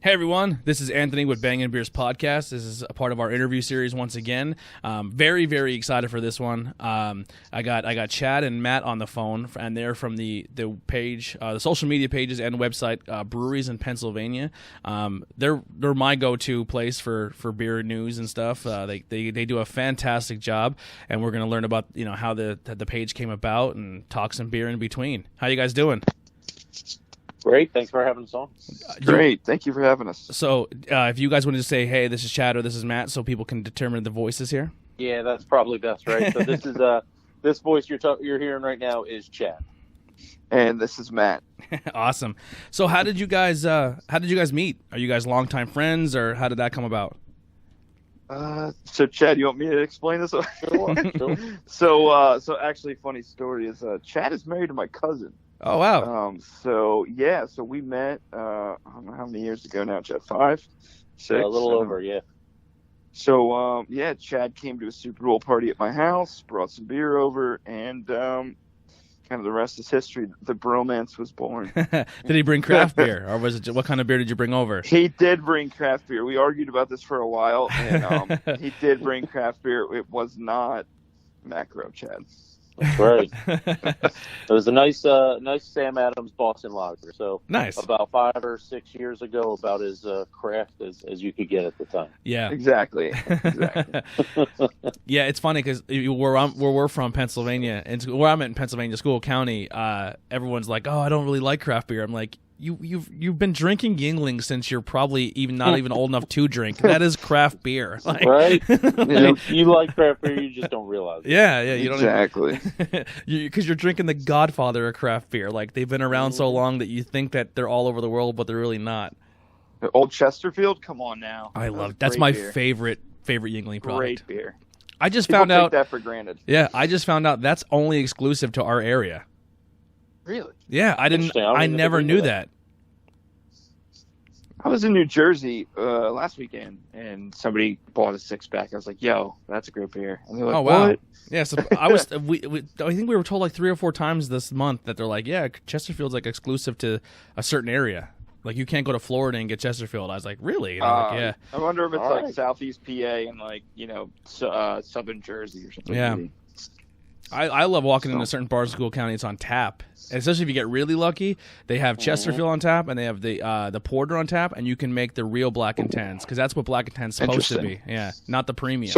Hey everyone, this is Anthony with Bangin Beers Podcast. This is a part of our interview series once again. Very, very excited for this one. I got Chad and Matt on the phone, and they're from the page, the social media pages and website Breweries in Pennsylvania. They're my go-to place for beer news and stuff. They do a fantastic job, and we're going to learn about how the page came about and talk some beer in between. How you guys doing? Great. Thanks for having us on. Great. Thank you for having us. So if you guys wanted to say, hey, this is Chad or this is Matt, so people can determine the voices here. Yeah, that's probably best, right? So this is this voice you're hearing right now is Chad. And this is Matt. Awesome. So how did you guys meet? Are you guys longtime friends, or how did that come about? So Chad, you want me to explain this? Sure. So actually, funny story is Chad is married to my cousin. Oh, wow. So we met, I don't know how many years ago now, Chad, 5, 6? A little over, yeah. So, Chad came to a Super Bowl party at my house, brought some beer over, and kind of the rest is history. The bromance was born. Did he bring craft beer, or was it what kind of beer did you bring over? He did bring craft beer. We argued about this for a while, and he did bring craft beer. It was not macro, Chad. That's right. It was a nice Sam Adams Boston Lager. So nice. About 5 or 6 years ago, about as craft as you could get at the time. Yeah, exactly. Yeah, it's funny because where we're from, Pennsylvania, and where I'm at in Pennsylvania, School County, everyone's like, "Oh, I don't really like craft beer." I'm like, You've been drinking Yuengling since you're probably not even old enough to drink. That is craft beer, right? You like craft beer, you just don't realize it. Yeah, you don't exactly. Because you're drinking the Godfather of craft beer. Like they've been around so long that you think that they're all over the world, but they're really not. Old Chesterfield, come on now. I love that's my favorite Yuengling product. Great beer. I just People found out take that for granted. Yeah, I just found out that's only exclusive to our area. Really? Yeah, I never knew that. I was in New Jersey last weekend, and somebody bought a 6-pack. I was like, "Yo, that's a great beer." And they're like, "Oh wow!" What? Yeah, so I think we were told like 3 or 4 times this month that they're like, "Yeah, Chesterfield's like exclusive to a certain area. Like you can't go to Florida and get Chesterfield." I was like, "Really?" And I'm like, yeah. I wonder if it's like Southeast PA and like Southern Jersey or something. Yeah. I love walking into certain bars in School County. It's on tap, and especially if you get really lucky. They have Chesterfield on tap, and they have the porter on tap, and you can make the real Black and Tens because that's what Black and Tens supposed to be. Yeah, not the premium.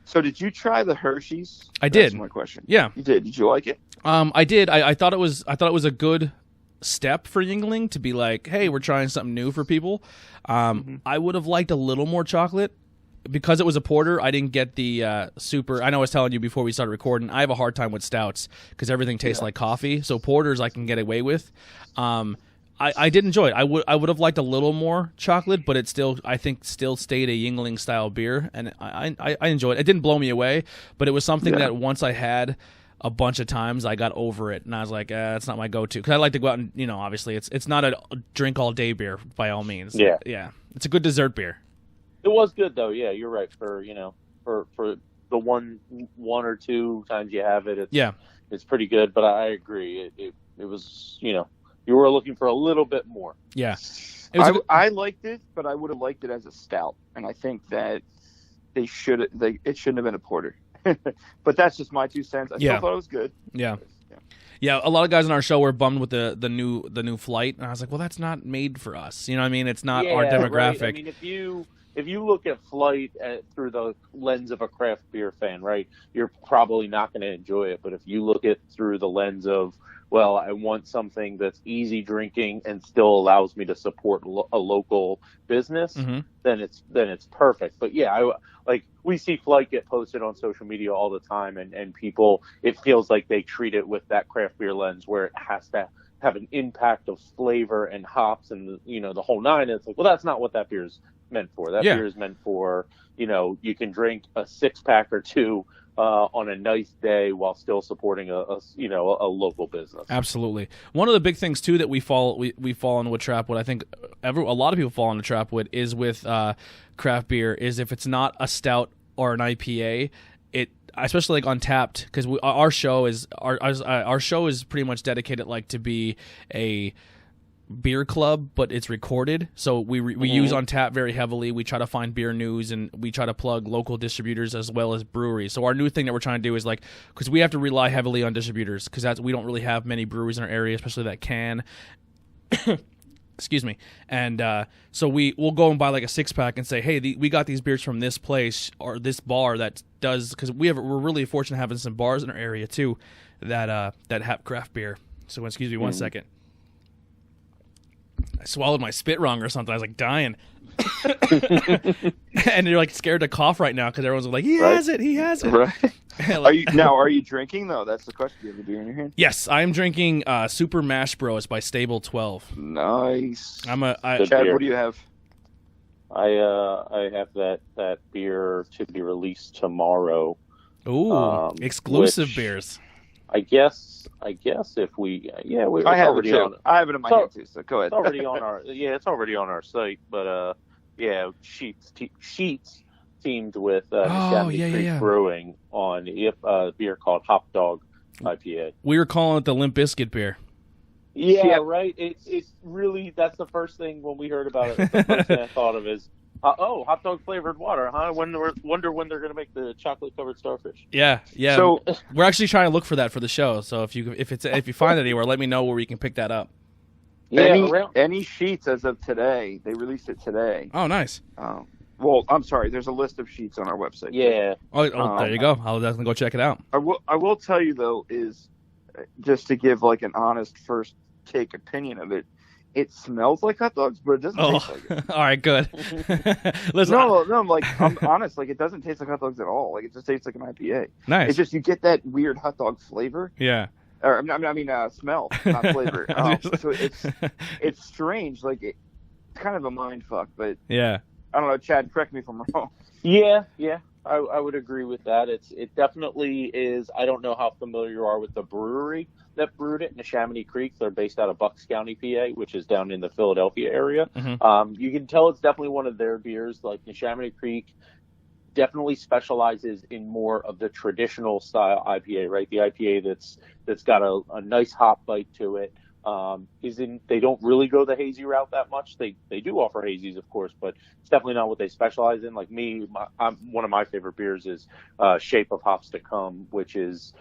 So did you try the Hershey's? I did. That's my question. Yeah, you did. Did you like it? I did. I thought it was a good step for Yuengling to be like, hey, we're trying something new for people. I would have liked a little more chocolate. Because it was a porter, I didn't get the super. I know I was telling you before we started recording, I have a hard time with stouts because everything tastes like coffee. So porters I can get away with. I did enjoy it. I would have liked a little more chocolate, but it still stayed a Yuengling style beer, and I enjoyed it. It didn't blow me away, but it was something that once I had a bunch of times, I got over it, and I was like, it's not my go-to because I like to go out and obviously it's not a drink all day beer by all means. Yeah, it's a good dessert beer. It was good though. Yeah, you're right. For the one or 2 times you have it, it's pretty good. But I agree. It was you were looking for a little bit more. Yeah, I liked it, but I would have liked it as a stout, and I think that it shouldn't have been a porter. But that's just my 2 cents. I still thought it was good. Yeah. Yeah, a lot of guys on our show were bummed with the new flight, and I was like, well, that's not made for us. You know what I mean? It's not our demographic. Right. I mean, if you look at Flight through the lens of a craft beer fan, right, you're probably not going to enjoy it. But if you look at through the lens of, well, I want something that's easy drinking and still allows me to support a local business, then it's perfect. But yeah, we see Flight get posted on social media all the time, and people, it feels like they treat it with that craft beer lens where it has to have an impact of flavor and hops and the whole nine. And it's like, well, that's not what that beer is meant for. That beer is meant for you can drink a 6-pack or 2 on a nice day while still supporting a local business. Absolutely. One of the big things too that we fall into a trap with, I think a lot of people fall into a trap with, is with craft beer, is if it's not a stout or an IPA, especially like Untapped, because our show is pretty much dedicated to be beer club, but it's recorded. So we use Untap very heavily. We try to find beer news, and we try to plug local distributors as well as breweries. So our new thing that we're trying to do is because we have to rely heavily on distributors, because we don't really have many breweries in our area, especially that can. Excuse me. And so we'll go and buy like a 6-pack and say, hey, we got these beers from this place or this bar that does, because we're really fortunate having some bars in our area too that have craft beer. So excuse me 1 second. I swallowed my spit wrong or something. I was like dying. And you're like scared to cough right now because everyone's like, he has it. Right. Are you drinking though? That's the question. Do you have a beer in your hand? Yes, I'm drinking Super Mash Bros by Stable 12. Nice. Chad, what do you have? I have that beer to be released tomorrow. Ooh, exclusive beers. I guess if we I have it too. I have it in my hand too. So go ahead. It's already on our site, but Sheets teamed with Chamonix Creek Brewing on a beer called Hop Dog IPA. We were calling it the Limp Bizkit beer. Yeah, right. It's really, that's the first thing when we heard about it. The first thing I thought of is, hot dog flavored water, huh? Wonder when they're gonna make the chocolate covered starfish. Yeah. So we're actually trying to look for that for the show. So if you find it anywhere, let me know where we can pick that up. Yeah, any sheets as of today. They released it today. Oh, nice. Well, I'm sorry. There's a list of sheets on our website. Yeah. Oh, there you go. I'll definitely go check it out. I will tell you though, is just to give like an honest first take opinion of it. It smells like hot dogs, but it doesn't taste like it. All right, good. Listen, I'm honest. Like, it doesn't taste like hot dogs at all. Like, it just tastes like an IPA. Nice. It's just you get that weird hot dog flavor. Yeah. Or I mean, smell, not flavor. So it's strange. Like, it's kind of a mind fuck. But yeah, I don't know. Chad, correct me if I'm wrong. Yeah. I would agree with that. It definitely is. I don't know how familiar you are with the brewery that brewed it in the Chamonix Creek. They're based out of Bucks County, PA, which is down in the Philadelphia area. Mm-hmm. You can tell it's definitely one of their beers. Like the Chamonix Creek definitely specializes in more of the traditional style IPA, right? The IPA that's got a nice hop bite to it. They don't really go the hazy route that much. They do offer hazies, of course, but it's definitely not what they specialize in. Like me, one of my favorite beers is Shape of Hops to Come, which is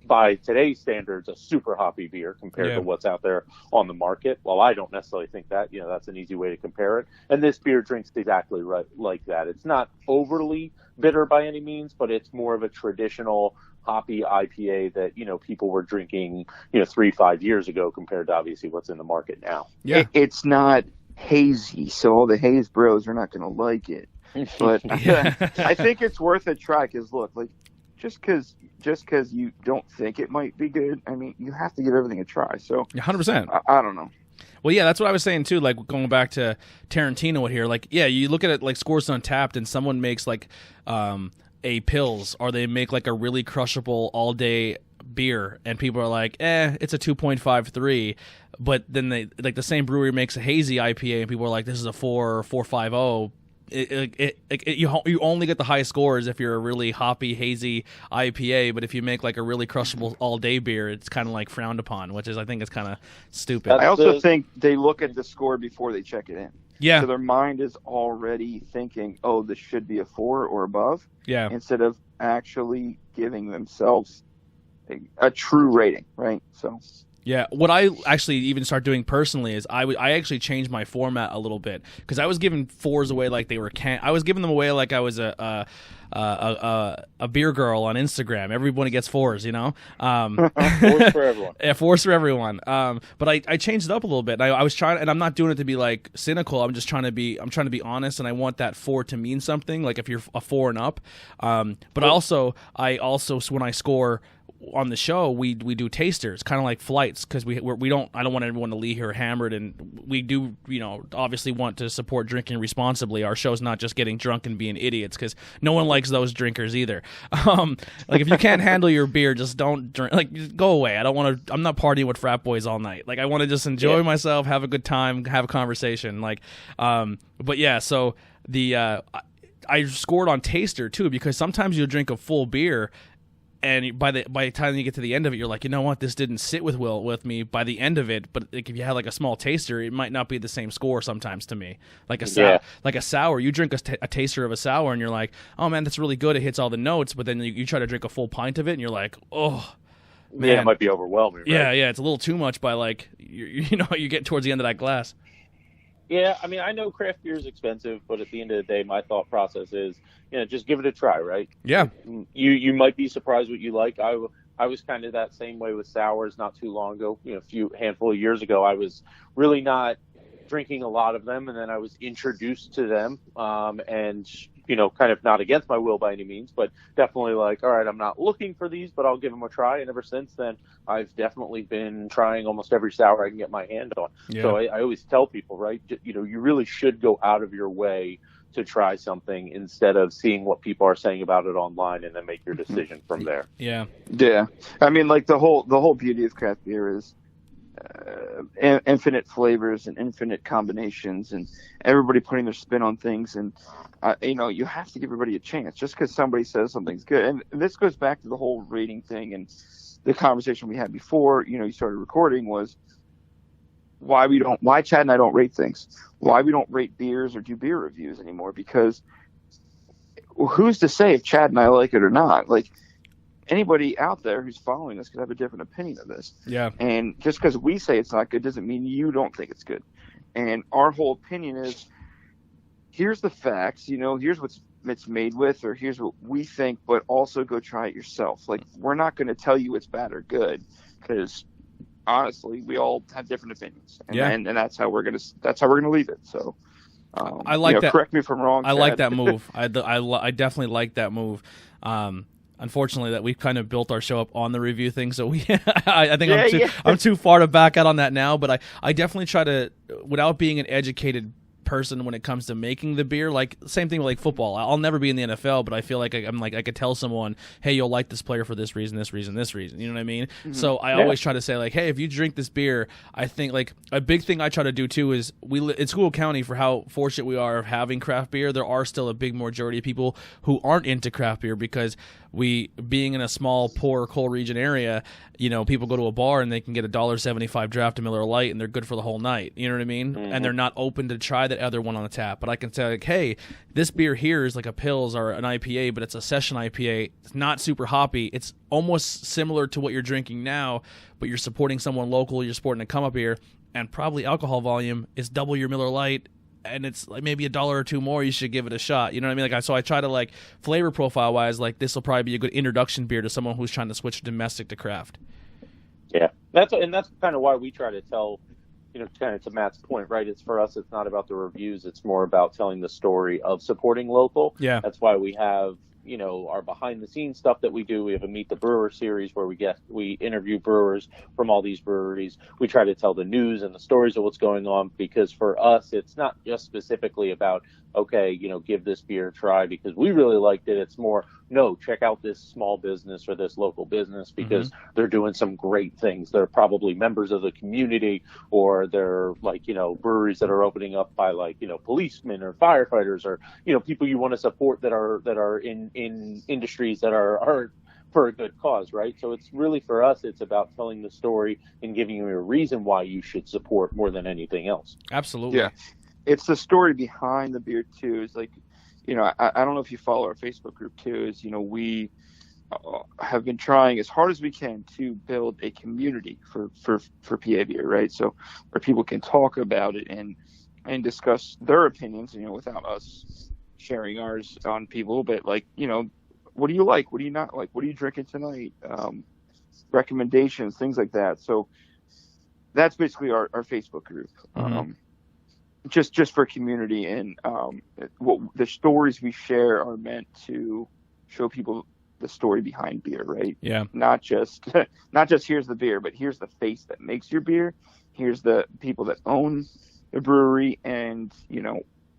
by today's standards, a super hoppy beer compared to what's out there on the market. Well, I don't necessarily think that, that's an easy way to compare it. And this beer drinks exactly right like that. It's not overly bitter by any means, but it's more of a traditional hoppy IPA that, people were drinking, 3-5 years ago compared to obviously what's in the market now. Yeah. It's not hazy, so all the haze bros are not going to like it. But I think it's worth a try because, look, like, just because you don't think it might be good, I mean, you have to give everything a try. So 100%. I don't know. Well, yeah, that's what I was saying too. Like going back to Tarantino here, like you look at it like scores Untapped, and someone makes like a pills, or they make like a really crushable all day beer, and people are like, it's a 2.53. But then they like the same brewery makes a hazy IPA, and people are like, this is a 4.50. You only get the high scores if you're a really hoppy, hazy IPA, but if you make like a really crushable all-day beer, it's kind of like frowned upon, which is, I think, it's kind of stupid. I also think they look at the score before they check it in. Yeah. So their mind is already thinking, oh, this should be a 4 or above. Yeah. Instead of actually giving themselves a true rating, right? So. Yeah, what I actually even start doing personally is I actually changed my format a little bit, because I was giving 4s away like they were I was giving them away like I was a beer girl on Instagram. Everybody gets 4s, 4s for everyone. Yeah, 4s for everyone. But I changed it up a little bit. And I was trying, and I'm not doing it to be like cynical. I'm trying to be honest, and I want that 4 to mean something. Like if you're a 4 and up. But I also when I score on the show, we do tasters, kind of like flights, because I don't want everyone to leave here hammered, and we do obviously want to support drinking responsibly. Our show's not just getting drunk and being idiots, because no one likes those drinkers either. Like if you can't handle your beer, just don't drink. Like just go away. I'm not partying with frat boys all night. Like I want to just enjoy myself, have a good time, have a conversation. Like but yeah, so I scored on taster too, because sometimes you'll drink a full beer And by the time you get to the end of it, you're like, you know what, this didn't sit with me by the end of it. But like, if you had like a small taster, it might not be the same score sometimes to me. Like a sour, you drink a taster of a sour, and you're like, oh man, that's really good. It hits all the notes. But then you try to drink a full pint of it, and you're like, oh man, yeah, it might be overwhelming. Right? Yeah, it's a little too much by like you get towards the end of that glass. Yeah, I mean, I know craft beer is expensive, but at the end of the day, my thought process is, just give it a try, right? Yeah. You might be surprised what you like. I was kind of that same way with sours not too long ago. A handful of years ago, I was really not drinking a lot of them, and then I was introduced to them, and kind of not against my will by any means, but definitely like, all right, I'm not looking for these, but I'll give them a try. And ever since then, I've definitely been trying almost every sour I can get my hand on. Yeah. So I always tell people, right, you really should go out of your way to try something instead of seeing what people are saying about it online and then make your decision from there. Yeah. Yeah. I mean, like the whole beauty of craft beer is infinite flavors and infinite combinations, and everybody putting their spin on things. And you have to give everybody a chance. Just because somebody says something's good, and this goes back to the whole rating thing and the conversation we had before you started recording, was why Chad and I don't rate things, why we don't rate beers or do beer reviews anymore. Because who's to say if Chad and I like it or not? Like, anybody out there who's following us could have a different opinion of this. Yeah. And just because we say it's not good doesn't mean you don't think it's good. And our whole opinion is, here's the facts, here's what it's made with, or here's what we think, but also go try it yourself. Like, we're not going to tell you it's bad or good, because honestly, we all have different opinions. And that's how we're going to leave it. So I like that. Correct me if I'm wrong, I Chad. like that move. I definitely like that move. Unfortunately, that we've kind of built our show up on the review thing, so I think I'm too far to back out on that now. But I definitely try to, without being an educated person when it comes to making the beer, like same thing with like football. I'll never be in the NFL, but I feel like I could tell someone, hey, you'll like this player for this reason, this reason, this reason. You know what I mean? Mm-hmm. So I always try to say like, hey, if you drink this beer, I think like a big thing I try to do too is in School County, for how fortunate we are of having craft beer, there are still a big majority of people who aren't into craft beer, because we, being in a small, poor coal region area, people go to a bar and they can get $1.75 draft of Miller Lite and they're good for the whole night. You know what I mean? Mm-hmm. And they're not open to try that other one on the tap. But I can say like, hey, this beer here is like a Pils or an IPA, but it's a session IPA. It's not super hoppy. It's almost similar to what you're drinking now, but you're supporting someone local. You're supporting a come up beer, and probably alcohol volume is double your Miller Lite. And it's like maybe $1 or $2 more. You should give it a shot. You know what I mean? Like, so I try to, like, flavor profile wise, like, this will probably be a good introduction beer to someone who's trying to switch domestic to craft. Yeah, that's kind of why we try to tell, kind of to Matt's point, right? It's for us. It's not about the reviews. It's more about telling the story of supporting local. Yeah, that's why we have our behind the scenes stuff that we do. We have a Meet the Brewer series where we interview brewers from all these breweries. We try to tell the news and the stories of what's going on, because for us, it's not just specifically about, okay, give this beer a try because we really liked it. It's more, no, check out this small business or this local business because they're doing some great things. They're probably members of the community, or they're like, breweries that are opening up by like, policemen or firefighters, or, people you want to support that are in industries that are for a good cause, right? So it's really, for us, it's about telling the story and giving you a reason why you should support more than anything else. Absolutely. Yeah. It's the story behind the beer too. It's like, I don't know if you follow our Facebook group too, is, we have been trying as hard as we can to build a community for PA beer, right? So where people can talk about it and discuss their opinions, without us sharing ours on people, but like, what do you like? What do you not like? What are you drinking tonight? Recommendations, things like that. So that's basically our Facebook group. Just for community, and what the stories we share are meant to show people the story behind beer, right? Yeah. Not just here's the beer, but here's the face that makes your beer. Here's the people that own the brewery, and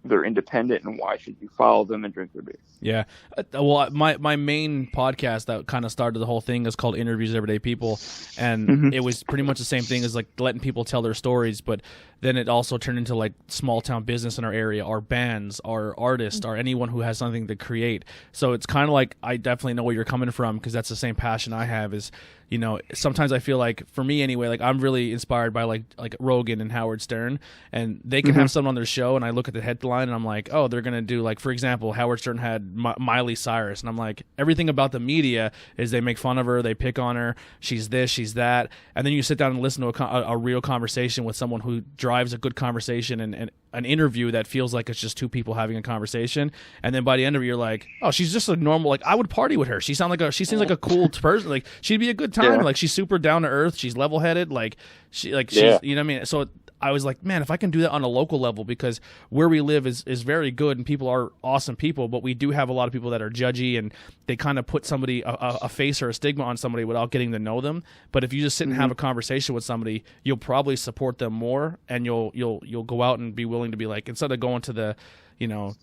they're independent, and why should you follow them and drink their beer? Yeah. Well, my main podcast that kind of started the whole thing is called Interviews Everyday People, and it was pretty much the same thing as like letting people tell their stories, but then it also turned into like small town business in our area, our bands, our artists, or anyone who has something to create. So it's kind of like, I definitely know where you're coming from, because that's the same passion I have. Is, you know, sometimes I feel like, for me anyway, like I'm really inspired by like Rogan and Howard Stern, and they can have someone on their show, and I look at the headline and I'm like, oh, they're gonna do, like, for example, Howard Stern had Miley Cyrus, and I'm like, everything about the media is they make fun of her, they pick on her, she's this, she's that, and then you sit down and listen to a real conversation with someone who drives a good conversation, and an interview that feels like it's just two people having a conversation, and then by the end of it you're like, oh, she's just a normal, like, I would party with her, she seems like a cool person, like she'd be a good time, like she's super down to earth, she's level headed, like she's, you know what I mean? So I was like, man, if I can do that on a local level, because where we live is very good and people are awesome people, but we do have a lot of people that are judgy, and they kind of put somebody, a face or a stigma on somebody without getting to know them. But if you just sit and have a conversation with somebody, you'll probably support them more, and you'll go out and be willing to be like, instead of going to the, you know,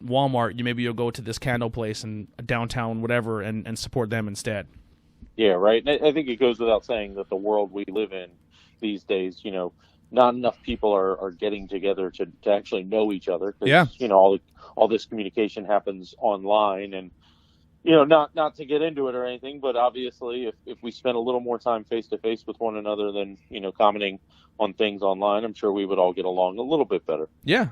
Walmart, you'll go to this candle place and downtown, whatever, and support them instead. Yeah, right. And I think it goes without saying that the world we live in these days, you know, not enough people are getting together to actually know each other. Cause, you know, all this communication happens online, and, you know, not to get into it or anything, but obviously if we spent a little more time face to face with one another than, you know, commenting on things online, I'm sure we would all get along a little bit better. Yeah.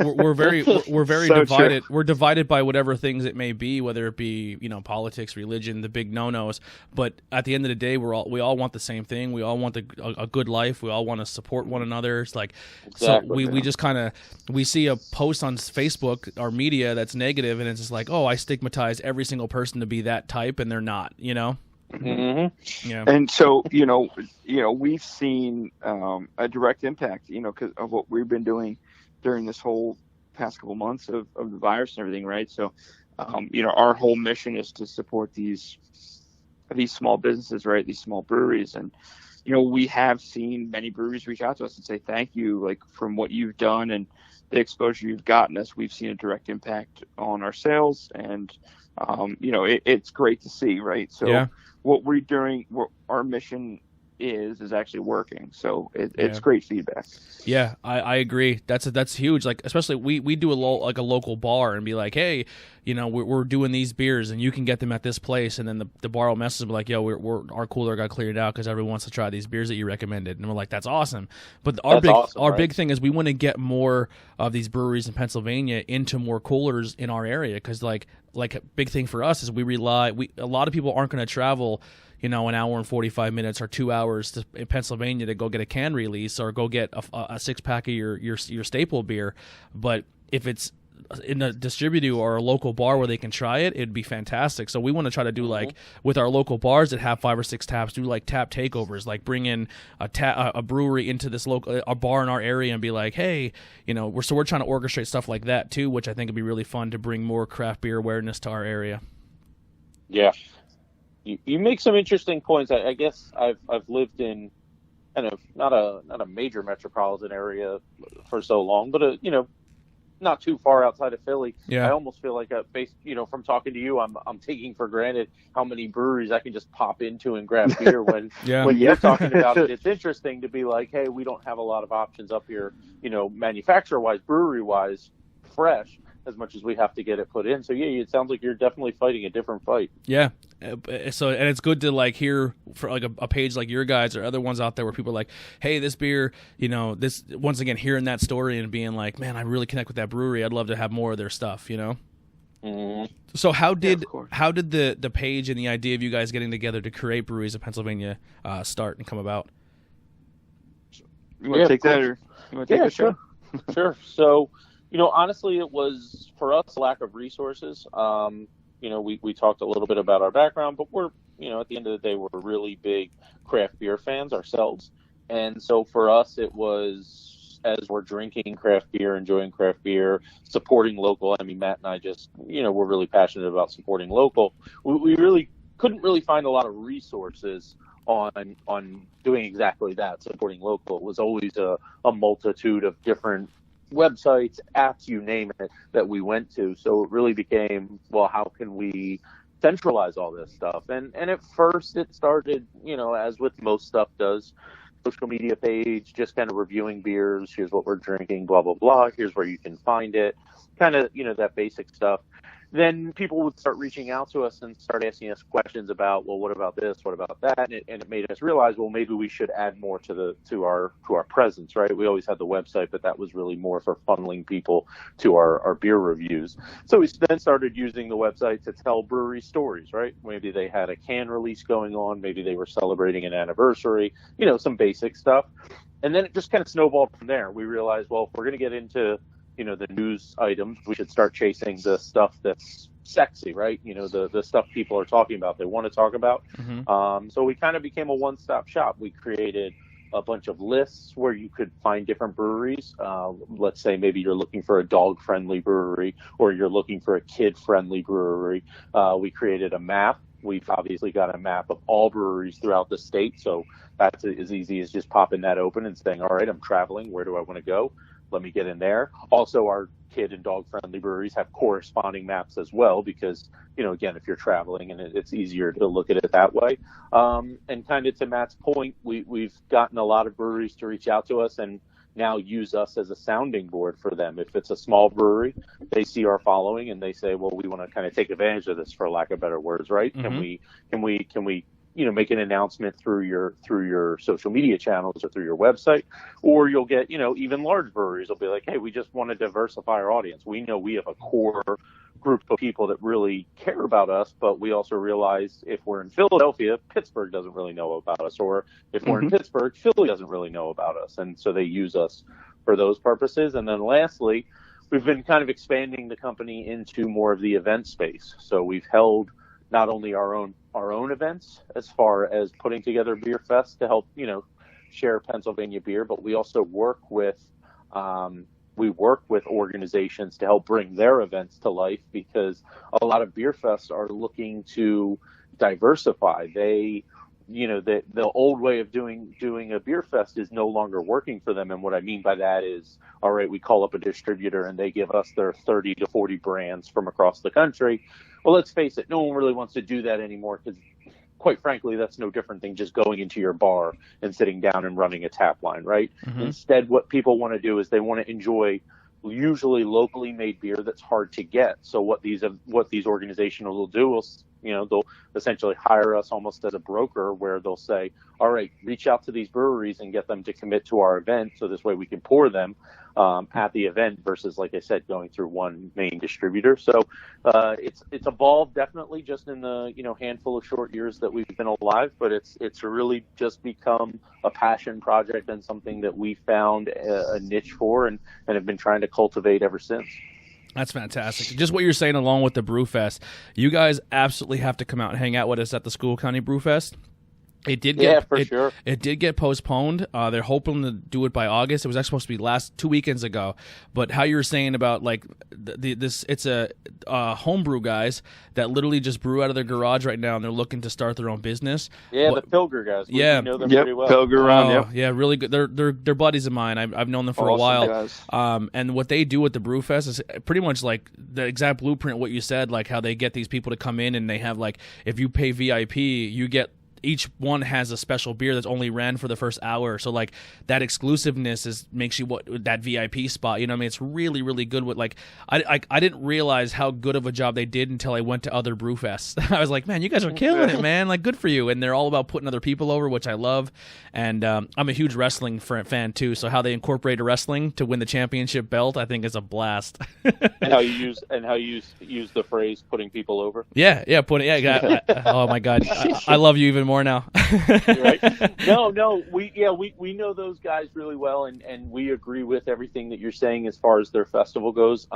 We're very so divided. True. We're divided by whatever things it may be, whether it be, you know, politics, religion, the big no-nos. But at the end of the day, we all want the same thing. We all want a good life. We all want to support one another. It's like, exactly, so we just kind of, we see a post on Facebook or media that's negative, and it's just like, oh, I stigmatize every single person to be that type, and they're not, you know? Mm-hmm. Yeah. And so, you know, we've seen a direct impact, you know, because of what we've been doing during this whole past couple months of the virus and everything, right? So, you know, our whole mission is to support these small businesses, right? These small breweries. And, you know, we have seen many breweries reach out to us and say, thank you, like, from what you've done and the exposure you've gotten us, we've seen a direct impact on our sales. And, you know, it's great to see, right? So what we're doing, what our mission is actually working. So it's great feedback. Yeah, I agree. That's huge. Like, especially we do a local bar and be like, hey, you know, we're doing these beers and you can get them at this place, and then the bar will message me like, yo, our cooler got cleared out because everyone wants to try these beers that you recommended, and we're like, that's awesome. But our big thing is we want to get more of these breweries in Pennsylvania into more coolers in our area, because like a big thing for us is a lot of people aren't going to travel, you know, an hour and 45 minutes or 2 hours in Pennsylvania to go get a can release or go get a six-pack of your staple beer. But if it's in a distributor or a local bar where they can try it, it'd be fantastic. So we want to try to do, like, with our local bars that have 5 or 6 taps, do like tap takeovers, like bring in a brewery into this a bar in our area and be like, hey, you know, we're trying to orchestrate stuff like that too, which I think would be really fun to bring more craft beer awareness to our area. Yeah. You make some interesting points. I guess I've lived in kind of not a major metropolitan area for so long, but you know, not too far outside of Philly. Yeah. I almost feel like you know, from talking to you, I'm taking for granted how many breweries I can just pop into and grab beer when you're talking about it. It's interesting to be like, hey, we don't have a lot of options up here, you know, manufacturer wise, brewery wise, fresh, as much as we have to get it put in. So yeah, it sounds like you're definitely fighting a different fight. Yeah. So, and it's good to like hear for like a page like your guys or other ones out there where people are like, hey, this beer, you know, this, once again, hearing that story and being like, man, I really connect with that brewery. I'd love to have more of their stuff, you know? Mm-hmm. So how did the page and the idea of you guys getting together to create Breweries of Pennsylvania start and come about? You want to take that, or you want to take that? Sure. Sure. So, you know, honestly, it was for us a lack of resources. You know, we talked a little bit about our background, but we're, you know, at the end of the day, we're really big craft beer fans ourselves. And so for us, it was, as we're drinking craft beer, enjoying craft beer, supporting local. I mean, Matt and I just, you know, we're really passionate about supporting local. We really couldn't really find a lot of resources on doing exactly that, supporting local. It was always a multitude of different websites, apps, you name it, that we went to. So it really became, well, how can we centralize all this stuff? And at first it started, as with most stuff does, social media page, just kind of reviewing beers. Here's what we're drinking, blah, blah, blah. Here's where you can find it. Kind of, that basic stuff. Then people would start reaching out to us and start asking us questions about, well, what about this? What about that? And it made us realize, well, maybe we should add more to our presence, right? We always had the website, but that was really more for funneling people to our beer reviews. So we then started using the website to tell brewery stories, right? Maybe they had a can release going on. Maybe they were celebrating an anniversary, some basic stuff. And then it just kind of snowballed from there. We realized, well, if we're going to get into the news items, we should start chasing the stuff that's sexy, right? The stuff people are talking about, they want to talk about. Mm-hmm. So we kind of became a one-stop shop. We created a bunch of lists where you could find different breweries. Let's say maybe you're looking for a dog-friendly brewery, or you're looking for a kid-friendly brewery. We created a map. We've obviously got a map of all breweries throughout the state, so that's as easy as just popping that open and saying, all right, I'm traveling. Where do I want to go? Let me get in there. Also, our kid and dog friendly breweries have corresponding maps as well, because, again, if you're traveling, and it's easier to look at it that way. And kind of to Matt's point, we've gotten a lot of breweries to reach out to us and now use us as a sounding board for them. If it's a small brewery, they see our following and they say, well, we want to kind of take advantage of this, for lack of better words, right? Mm-hmm. Can we make an announcement through your social media channels or through your website? Or you'll get, even large breweries will be like, hey, we just want to diversify our audience. We know we have a core group of people that really care about us, but we also realize if we're in Philadelphia, Pittsburgh doesn't really know about us. Or if we're in Pittsburgh, Philly doesn't really know about us. And so they use us for those purposes. And then lastly, we've been kind of expanding the company into more of the event space. So we've held not only our own events as far as putting together Beer Fest to help, share Pennsylvania beer, but we also work with organizations to help bring their events to life, because a lot of beer fests are looking to diversify. The old way of doing a beer fest is no longer working for them. And what I mean by that is, all right, we call up a distributor and they give us their 30 to 40 brands from across the country. Well, let's face it, no one really wants to do that anymore, because quite frankly, that's no different than just going into your bar and sitting down and running a tap line, right? Mm-hmm. Instead, what people want to do is they want to enjoy usually locally made beer that's hard to get. So what these organizations will do is, they'll essentially hire us almost as a broker, where they'll say, all right, reach out to these breweries and get them to commit to our event, so this way we can pour them at the event, versus, like I said, going through one main distributor. So it's evolved definitely just in the handful of short years that we've been alive, but it's really just become a passion project and something that we found a niche for and have been trying to cultivate ever since. That's fantastic. Just what you're saying, along with the Brew Fest, you guys absolutely have to come out and hang out with us at the School County Brew Fest. It did get postponed. They're hoping to do it by August. It was actually supposed to be 2 weekends ago. But how you were saying about it's a homebrew guys that literally just brew out of their garage right now, and they're looking to start their own business. Yeah, the Pilger guys. We know them pretty well. Pilger run. Yeah, really good. They're buddies of mine. I've known them for a while. Guys. And what they do with the Brew Fest is pretty much like the exact blueprint what you said. Like how they get these people to come in, and they have if you pay VIP, you get. Each one has a special beer that's only ran for the first hour, so that exclusiveness makes you that VIP spot. I mean, it's really, really good. With I didn't realize how good of a job they did until I went to other brew fests. I was like, man, you guys are killing it, man! Good for you. And they're all about putting other people over, which I love. And I'm a huge wrestling fan too. So how they incorporate wrestling to win the championship belt, I think, is a blast. and how you use the phrase "putting people over." Yeah, oh my God, I love you even more now. Right? No, we know those guys really well, and we agree with everything that you're saying as far as their festival goes.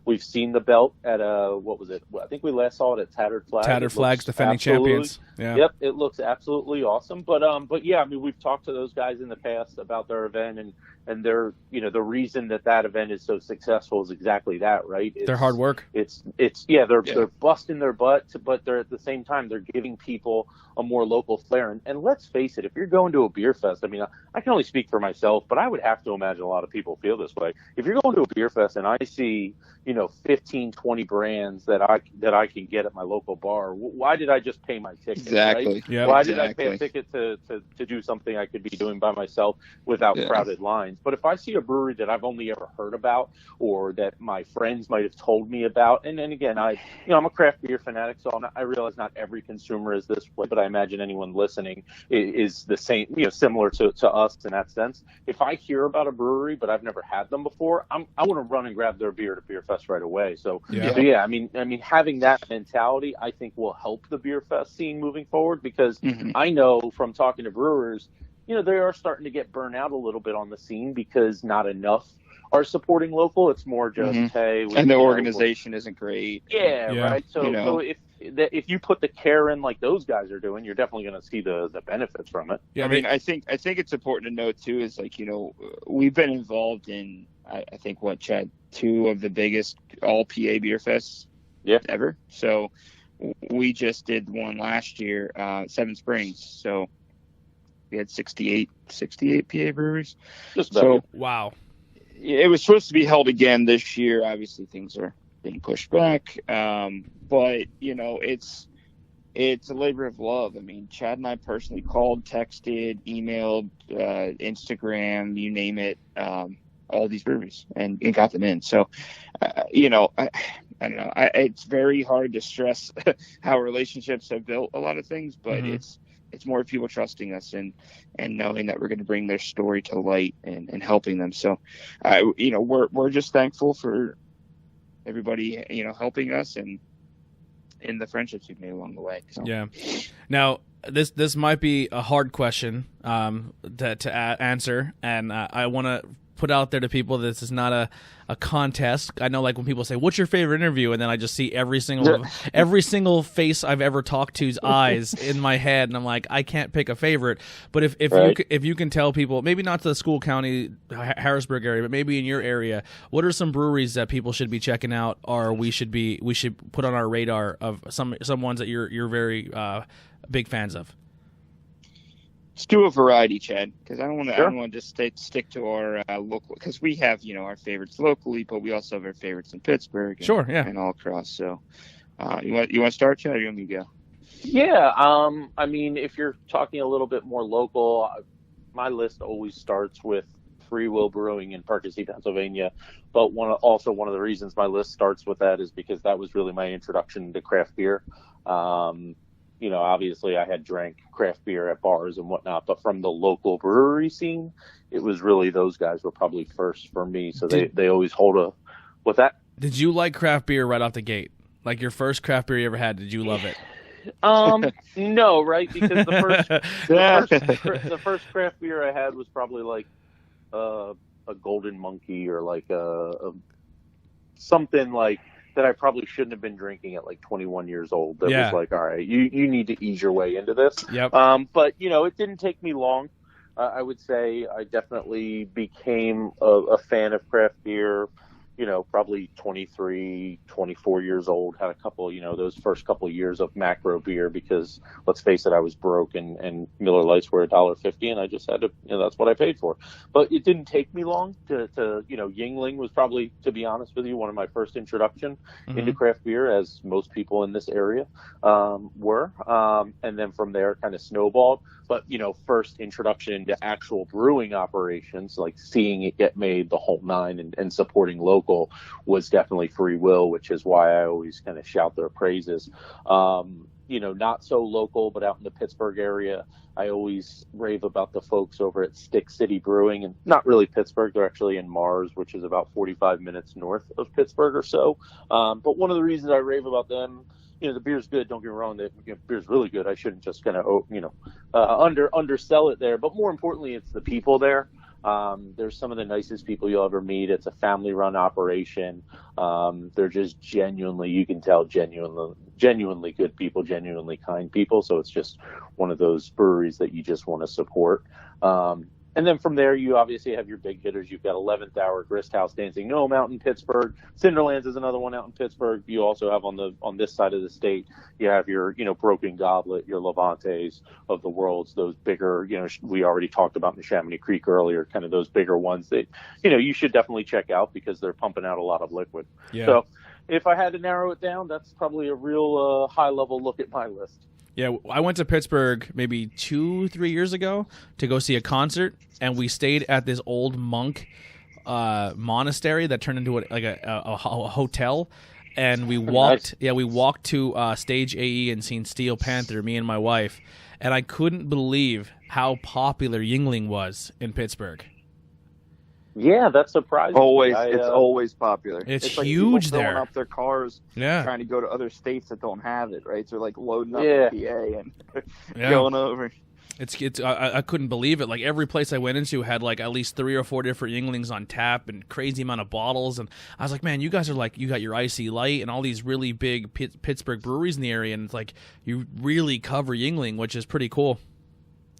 We've seen the belt at what was it? I think we last saw it at Tattered Flags. Tattered Flags, defending champions. Yeah. Yep, it looks absolutely awesome. But yeah, I mean, we've talked to those guys in the past about their event, and their the reason that event is so successful is exactly that, right? Their hard work. They're busting their butt, but they're at the same time they're giving people a more local flair. And let's face it, if you're going to a beer fest, I mean, I can only speak for myself, but I would have to imagine a lot of people feel this way. If you're going to a beer fest and I see, 15, 20 brands that I can get at my local bar, why did I just pay my ticket? Exactly. Right? Yep. Why did I pay a ticket to do something I could be doing by myself without crowded lines? But if I see a brewery that I've only ever heard about or that my friends might have told me about, and then again, I'm a craft beer fanatic, so I realize not every consumer is this way, but I imagine anyone listening is the same, similar to us in that sense. If I hear about a brewery but I've never had them before, I want to run and grab their beer at a beer fest right away. So I mean, having that mentality, I think will help the beer fest scene moving forward, because I know from talking to brewers, they are starting to get burnt out a little bit on the scene because not enough are supporting local. It's more just, hey, and the organization isn't great. Yeah, right. So if you put the care in like those guys are doing, you're definitely going to see the benefits from it. Yeah, I mean, I think it's important to note too is like, we've been involved in I think Chad, 2 of the biggest all PA beer fests ever. So we just did one last year, Seven Springs. So we had 68 PA breweries. Wow. It was supposed to be held again this year. Obviously, things are being pushed back. But it's a labor of love. I mean, Chad and I personally called, texted, emailed, Instagram, you name it, all these breweries and got them in. So, I don't know. It's very hard to stress how relationships have built a lot of things, but it's more people trusting us and knowing that we're going to bring their story to light and helping them. So, we're just thankful for everybody, helping us and the friendships we've made along the way. So. Yeah. Now, this might be a hard question to answer, and I want to put out there to people that this is not a contest. I know, like, when people say, "What's your favorite interview?" and then I just see every single face I've ever talked to's eyes in my head, and I'm like, I can't pick a favorite. But if you can tell people, maybe not to the school county Harrisburg area, but maybe in your area, what are some breweries that people should be checking out, or we should put on our radar of some ones that you're very big fans of? Let's do a variety, Chad, because I don't want to just stick to our local, because we have our favorites locally, but we also have our favorites in Pittsburgh and all across. So you want to start, Chad, or you want me to go? Yeah, I mean, if you're talking a little bit more local, my list always starts with Free Will Brewing in Parkersea, Pennsylvania. But one of the reasons my list starts with that is because that was really my introduction to craft beer. Obviously I had drank craft beer at bars and whatnot, but from the local brewery scene, it was really those guys were probably first for me. So they always hold what's that? Did you like craft beer right off the gate? Like your first craft beer you ever had, did you love it? No, right? Because the first craft beer I had was probably like a Golden Monkey or like a something like that I probably shouldn't have been drinking at like 21 years old. That was like, all right, you need to ease your way into this. Yep. But it didn't take me long. I would say I definitely became a fan of craft beer, probably 23, 24 years old, had a couple, those first couple of years of macro beer, because let's face it, I was broke and Miller Lights were $1.50 and I just had to, that's what I paid for. But it didn't take me long to Yuengling was probably, to be honest with you, one of my first introduction into craft beer, as most people in this area were. And then from there kind of snowballed. But, first introduction to actual brewing operations, like seeing it get made the whole nine and supporting local, was definitely Free Will, which is why I always kind of shout their praises. Not so local, but out in the Pittsburgh area, I always rave about the folks over at Stick City Brewing, and not really Pittsburgh. They're actually in Mars, which is about 45 minutes north of Pittsburgh or so. But one of the reasons I rave about them, the beer's good. Don't get me wrong. The beer's really good. I shouldn't just kind of, undersell it there. But more importantly, it's the people there. They're some of the nicest people you'll ever meet. It's a family-run operation. They're just genuinely good people, genuinely kind people. So it's just one of those breweries that you just want to support. And then from there, you obviously have your big hitters. You've got 11th Hour, Grist House, Dancing Gnome out in Pittsburgh. Cinderlands is another one out in Pittsburgh. You also have on this side of the state, you have your Broken Goblet, your Levantes of the worlds, those bigger, we already talked about in Chamonix Creek earlier, kind of those bigger ones that you should definitely check out because they're pumping out a lot of liquid. Yeah. So if I had to narrow it down, that's probably a real high level look at my list. Yeah, I went to Pittsburgh maybe 2-3 years ago to go see a concert, and we stayed at this old monk monastery that turned into a hotel. And we walked, Nice. we walked to Stage AE and seen Steel Panther, me and my wife, and I couldn't believe how popular Yingling was in Pittsburgh. Yeah, that's surprising. It's always popular. It's like huge people filling there. up their cars, Yeah. trying to go to other states that don't have it. Right, so they're like loading up Yeah. the PA and Yeah. going over. I couldn't believe it. Like every place I went into had like at least 3 or 4 different Yinglings on tap and crazy amount of bottles. And I was like, man, you guys are like, you got your Icy Light and all these really big Pittsburgh breweries in the area, and it's like you really cover Yingling, which is pretty cool.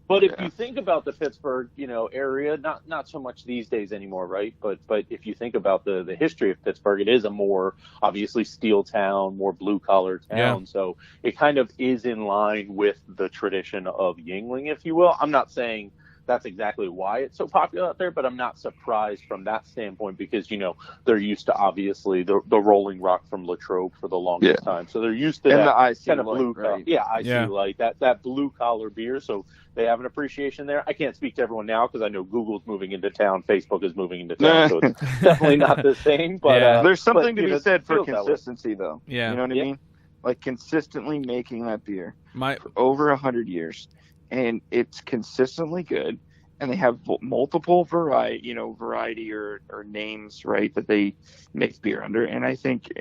But if you think about the Pittsburgh, area, not so much these days anymore, right? But if you think about the history of Pittsburgh, it is a more obviously steel town, more blue collar town. Yeah. So it kind of is in line with the tradition of Yingling, if you will. I'm not saying that's exactly why it's so popular out there, but I'm not surprised from that standpoint because they're used to obviously the Rolling Rock from Latrobe for the longest time, so they're used to And that the Icy kind of Light, blue, right? Icy Light, that blue collar beer. So they have an appreciation there. I can't speak to everyone now because I know Google's moving into town, Facebook is moving into town, so it's definitely not the same. But there's something but, to be said for feels that way. consistency, though. Yeah. You know what I mean? Like consistently making that beer My for over 100 years, and it's consistently good. And they have multiple variety or names, right, that they make beer under. And I think,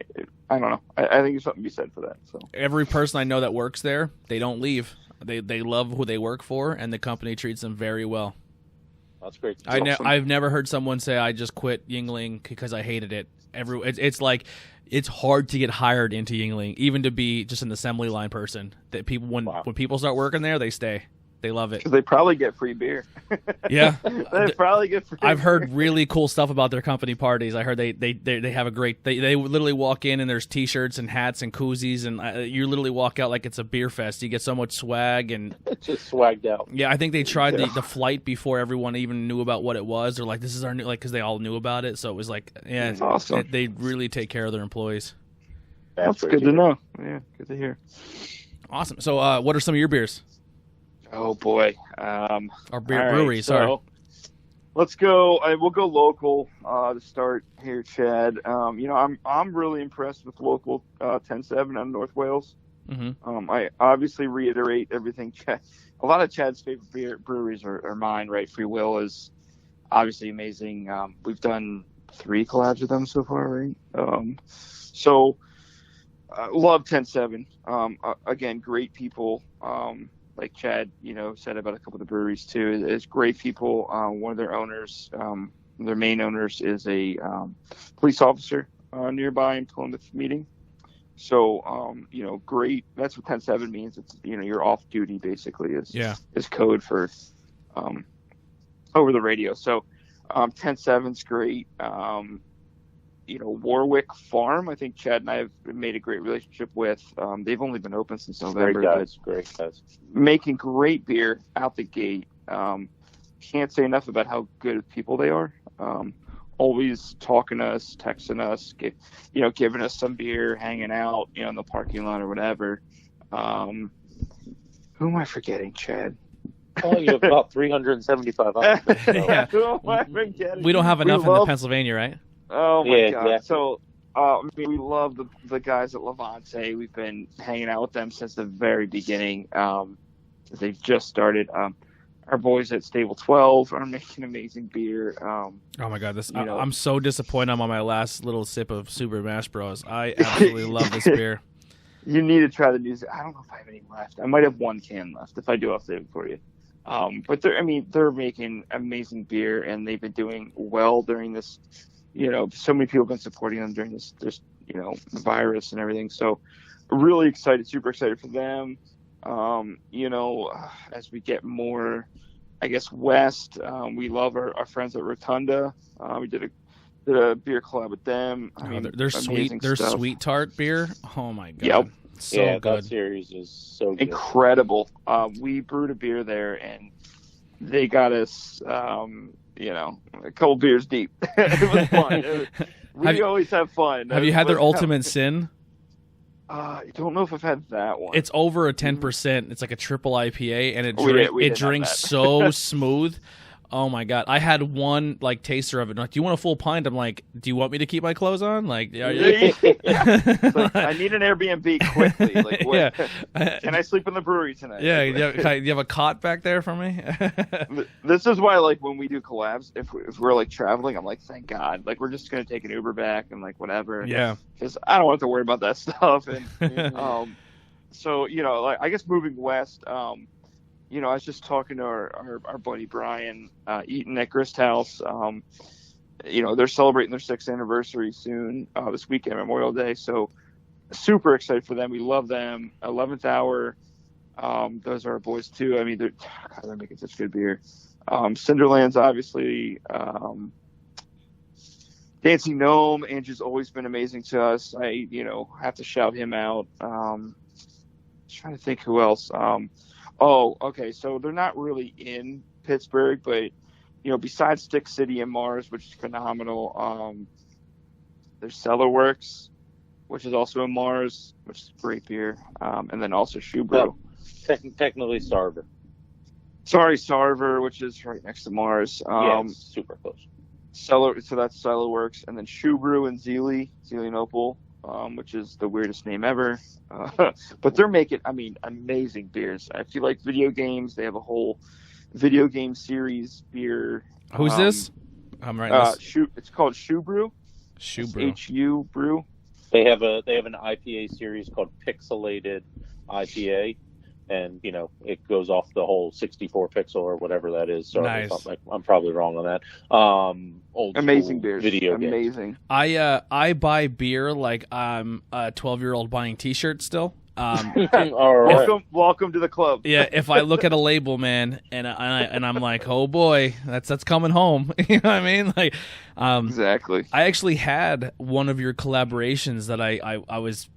I don't know, I think there's something to be said for that. So every person I know that works there, they don't leave. They love who they work for, and the company treats them very well. That's great. awesome. I've never heard someone say I just quit Yingling because I hated it. It's like it's hard to get hired into Yingling, even to be just an assembly line person. That people when people start working there, they stay. They love it. Because they probably get free beer. Yeah, They probably get free I've beer. heard really cool stuff about their company parties. I heard they have a great. They literally walk in and there's T-shirts and hats and koozies, and you literally walk out like it's a beer fest. You get so much swag and It's just swagged out. yeah. I think they tried the flight before everyone even knew about what it was. They're like, this is our new, like, because they all knew about it. So it was like, yeah, That's awesome. They really take care of their employees. That's great good to know. Yeah, good to hear. Awesome. So what are some of your beers? Oh boy. Or All right, breweries? so Sorry. let's go. We'll go local to start here, Chad. I'm really impressed with local 10-7 out of North Wales. Mm-hmm. I obviously reiterate everything. Chad, a lot of Chad's favorite breweries are mine. Right, Free Will is obviously amazing. We've done 3 collabs with them so far, right? So love 10-7. Again, great people. Like Chad, said about a couple of the breweries too. It's great people. One of their owners, their main owners, is a police officer nearby in Plymouth meeting. So, great. That's what 10-7 means. It's you're off duty basically is code for over the radio. So, 10-7's great. Warwick Farm, I think Chad and I have made a great relationship with. They've only been open since November. Great guys. Making great beer out the gate. Can't say enough about how good people they are. Always talking to us, texting us, giving us some beer, hanging out, in the parking lot or whatever. Who am I forgetting, Chad? Oh, you have about 375 ounces. So. Yeah. Who am I forgetting? We don't have enough in love- Pennsylvania, right? Oh my Yeah, god! exactly. So, we love the guys at Levante. We've been hanging out with them since the very beginning. They've just started. Our boys at Stable 12 are making amazing beer. Oh my god, I'm so disappointed. I'm on my last little sip of Super Mash Bros. I absolutely love this beer. You need to try the news. I don't know if I have any left. I might have 1 can left. If I do, I'll save it for you. But they're making amazing beer, and they've been doing well during this. So many people have been supporting them during this virus and everything. So really excited, super excited for them. As we get more I guess West. We love our friends at Rotunda. We did a beer collab with them. I mean, their stuff. sweet tart beer. Oh my god. Yep. So good. That series is so good. Incredible. We brewed a beer there, and they got us, a couple beers deep. It was fun. We always have fun. Have you had their Ultimate Sin? I don't know if I've had that one. It's over a 10%. It's like a triple IPA, and it drinks so smooth. Oh my god! I had one like taster of it. Like, do you want a full pint? I'm like, do you want me to keep my clothes on? Like, like, I need an Airbnb quickly. Like, what? Can I sleep in the brewery tonight? Yeah, do you have a cot back there for me? This is why, like, when we do collabs, if we're like traveling, I'm like, thank God. Like, we're just gonna take an Uber back and like whatever. Yeah, because I don't have to worry about that stuff. And so like I guess moving west. I was just talking to our buddy Brian Eaton at Grist House. They're celebrating their 6th anniversary soon this weekend, Memorial Day. So super excited for them. We love them. 11th Hour. Those are our boys too. I mean, they're making such good beer. Cinderlands, obviously. Dancing Gnome. Andrew's always been amazing to us. I have to shout him out. Trying to think who else. Oh, okay. So they're not really in Pittsburgh, but besides Stick City and Mars, which is phenomenal, there's Cellar Works, which is also in Mars, which is great beer, and then also Shoe Brew. Technically Sarver. Sorry, Sarver, which is right next to Mars. Super close. So that's Cellar Works, and then Shoe Brew and Zelienople. Which is the weirdest name ever. But they're making, amazing beers. If you like video games, they have a whole video game series beer. Who's this? I'm right. It's called Shoe Brew. Shoe Brew. HU Brew. They have an IPA series called Pixelated IPA, and it goes off the whole 64 pixel or whatever that is. So nice. I'm probably wrong on that. Old amazing beers. Video games. Amazing. I buy beer like I'm a 12-year-old buying T-shirts still. All right. Welcome to the club. Yeah, if I look at a label, man, and I'm like, oh boy, that's coming home. You know what I mean? Like, exactly. I actually had one of your collaborations that I was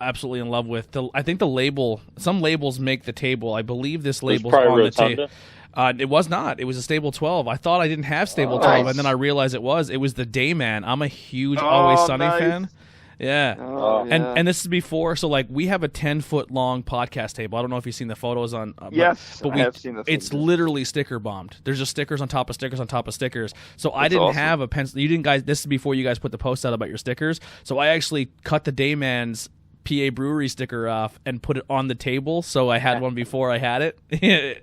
absolutely in love with. I think the label, some labels make the table. I believe this label's on the table. It was not. It was a Stable 12. I thought I didn't have Stable 12, and then I realized it was. It was the Dayman. I'm a huge Always Sunny fan. Yeah. And this is before, so like we have a 10-foot long podcast table. I don't know if you've seen the photos on. Yes, but I have seen the photos. It's literally sticker bombed. There's just stickers on top of stickers on top of stickers. So I didn't have a pencil. You didn't, guys. This is before you guys put the post out about your stickers. So I actually cut the Dayman's PA Brewery sticker off and put it on the table, so I had one before I had it.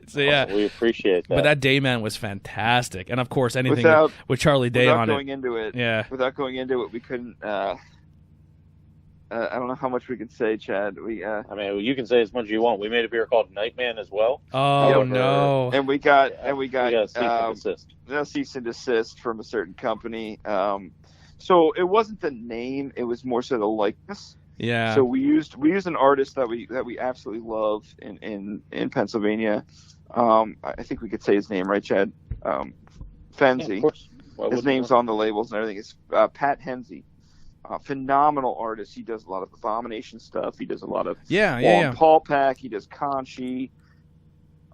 So yeah, we appreciate that. But that Dayman was fantastic, and of course anything with Charlie Day on it. Without going into it, we couldn't. I don't know how much we could say, Chad. You can say as much as you want. We made a beer called Nightman as well. Oh no! And we got cease and desist from a certain company. So it wasn't the name; it was more so the likeness. Yeah. So we used an artist that we absolutely love in Pennsylvania. I think we could say his name, right, Chad? Hensey. Yeah, his name's on the labels and everything. It's Pat Hensey. Phenomenal artist. He does a lot of Abomination stuff. He does a lot of Paul Pack. He does Conchi.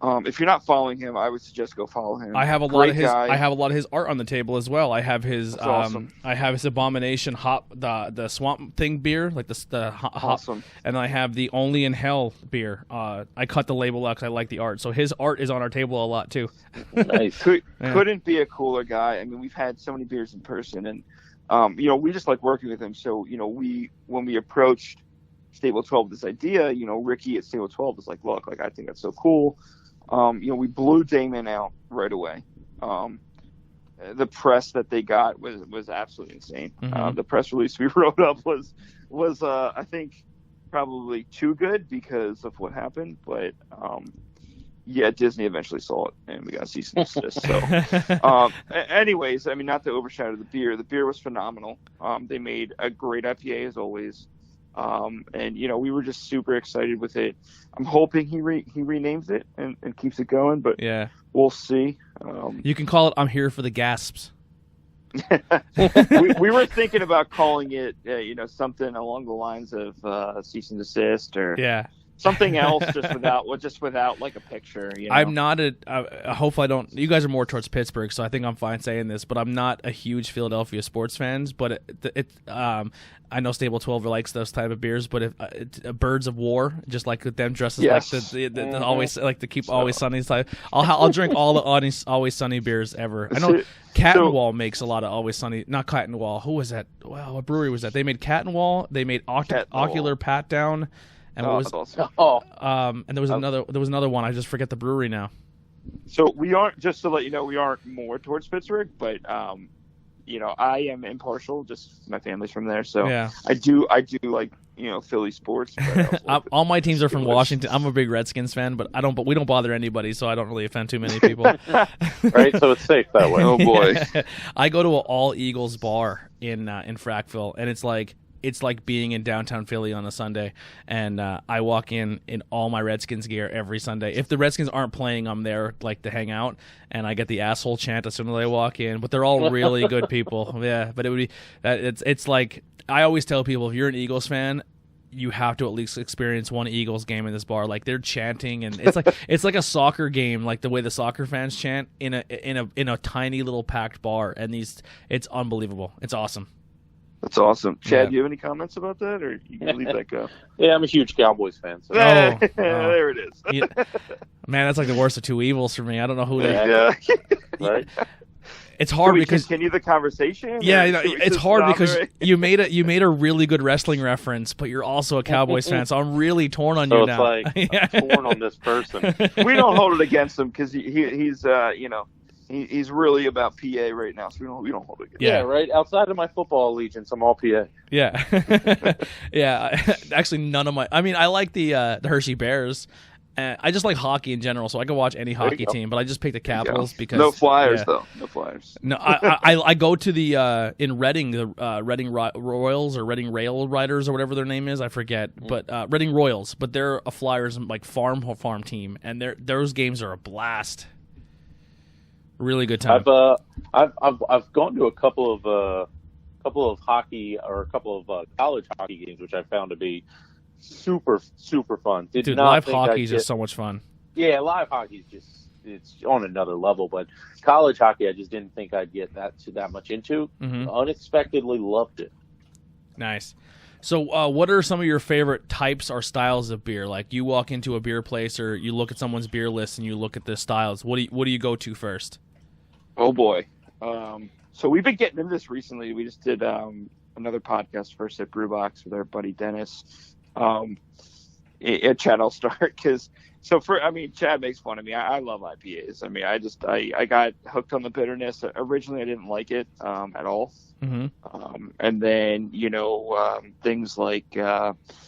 If you're not following him, I would suggest go follow him. I have a lot of his art on the table as well. I have his awesome. I have his Abomination hop, the Swamp Thing beer, like the hop, awesome. And I have the Only in Hell beer. I cut the label out because I like the art. So his art is on our table a lot too. Nice. Couldn't be a cooler guy. I mean, we've had so many beers in person, and we just like working with him. So when we approached Stable 12 this idea, Ricky at Stable 12 was like, look, like I think that's so cool. We blew Damon out right away. The press that they got was absolutely insane. Mm-hmm. The press release we wrote up was I think probably too good because of what happened, but Disney eventually saw it and we got cease and desist. So, anyways, I mean, not to overshadow the beer. The beer was phenomenal. They made a great IPA as always. And we were just super excited with it. I'm hoping he renames it and keeps it going, but we'll see. You can call it "I'm here for the gasps." we were thinking about calling it, something along the lines of cease and desist or something else, just without like a picture. I'm not I hope I don't. You guys are more towards Pittsburgh, so I think I'm fine saying this. But I'm not a huge Philadelphia sports fans. But I know Stable 12 likes those type of beers. But it's Birds of War, just like them dressed as like the always like to keep Always Sunny type. I'll drink all the Always Sunny beers ever. I know Cat and Wall makes a lot of Always Sunny. Not Cat and Wall. Who was that? Well, what brewery was that? They made Cat and Wall. They made Ocular Pat Down. And what was awesome. And there was another one. I just forget the brewery now. So we aren't, just to let you know, we aren't more towards Pittsburgh, but I am impartial. Just my family's from there, so I do like Philly sports. All my teams are from Washington. I'm a big Redskins fan, but we don't bother anybody, so I don't really offend too many people. Right, so it's safe that way. Oh boy, I go to an all Eagles bar in Frackville, and it's like being in downtown Philly on a Sunday, and I walk in all my Redskins gear every Sunday. If the Redskins aren't playing, I'm there like to hang out, and I get the asshole chant as soon as I walk in. But they're all really good people. Yeah, but it would be it's like I always tell people, if you're an Eagles fan, you have to at least experience one Eagles game in this bar. Like they're chanting, and it's like a soccer game, like the way the soccer fans chant in a tiny little packed bar, and it's unbelievable. It's awesome. That's awesome. Chad, do you have any comments about that, or you can leave that go? Yeah, I'm a huge Cowboys fan. So. There it is. Man, that's like the worst of two evils for me. I don't know who Right? It's hard Can we because continue the converson. Yeah, it's hard because you made a really good wrestling reference, but you're also a Cowboys fan, so I'm really torn on you now. So it's like I'm torn on this person. We don't hold it against him because he's he's really about PA right now, so we don't hold it against him. Yeah, right. Outside of my football allegiance, I'm all PA. Yeah, yeah. Actually, none of my. I mean, I like the Hershey Bears. I just like hockey in general, so I can watch any hockey team. But I just pick the Capitals because no Flyers though. No Flyers. No, I go to the in Reading, the Reading Royals or Reading Rail Riders or whatever their name is. I forget, but Reading Royals. But they're a Flyers like farm team, and those games are a blast. Really good time. I've gone to a couple of hockey or a couple of college hockey games, which I found to be super fun. Dude, live hockey is just so much fun. Yeah, live hockey is it's on another level. But college hockey, I just didn't think I'd get that much into. Mm-hmm. Unexpectedly loved it. Nice. So, what are some of your favorite types or styles of beer? Like, you walk into a beer place, or you look at someone's beer list and you look at the styles. What do you go to first? Oh boy. So we've been getting into this recently. We just did another podcast first at Brewbox with our buddy Dennis. Chad, I'll start because Chad makes fun of me. I love IPAs. I mean, I got hooked on the bitterness. Originally, I didn't like it at all. Mm-hmm. And then things like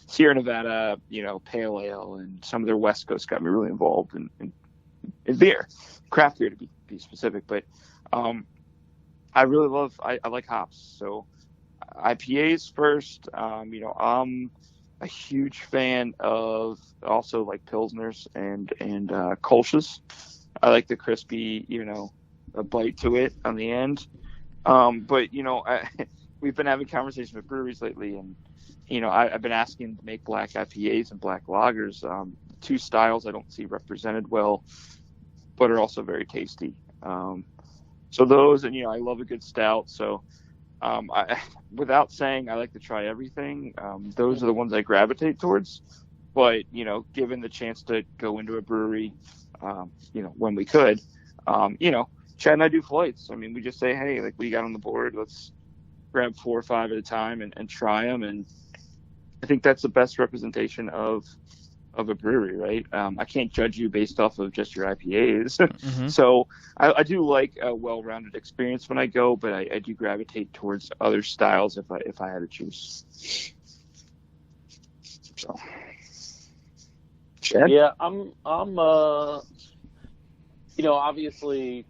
Sierra Nevada, Pale Ale, and some of their West Coast got me really involved in beer, craft beer to be specific. But I really I like hops, so IPAs first. I'm a huge fan of also like Pilsners and Kolsch's. I like the crispy, a bite to it on the end. But we've been having conversations with breweries lately, and I've been asking to make black IPAs and black lagers. Two styles I don't see represented well, but are also very tasty. So those, and I love a good stout. So without saying I like to try everything, those are the ones I gravitate towards. But given the chance to go into a brewery, when we could, Chad and I do flights. I mean, we just say, hey, like, we got on the board, let's grab 4 or 5 at a time and try them. And I think that's the best representation of a brewery, right? I can't judge you based off of just your IPAs. Mm-hmm. So I do like a well-rounded experience when I go, but I do gravitate towards other styles if I had to choose. So, Chad? Yeah, Obviously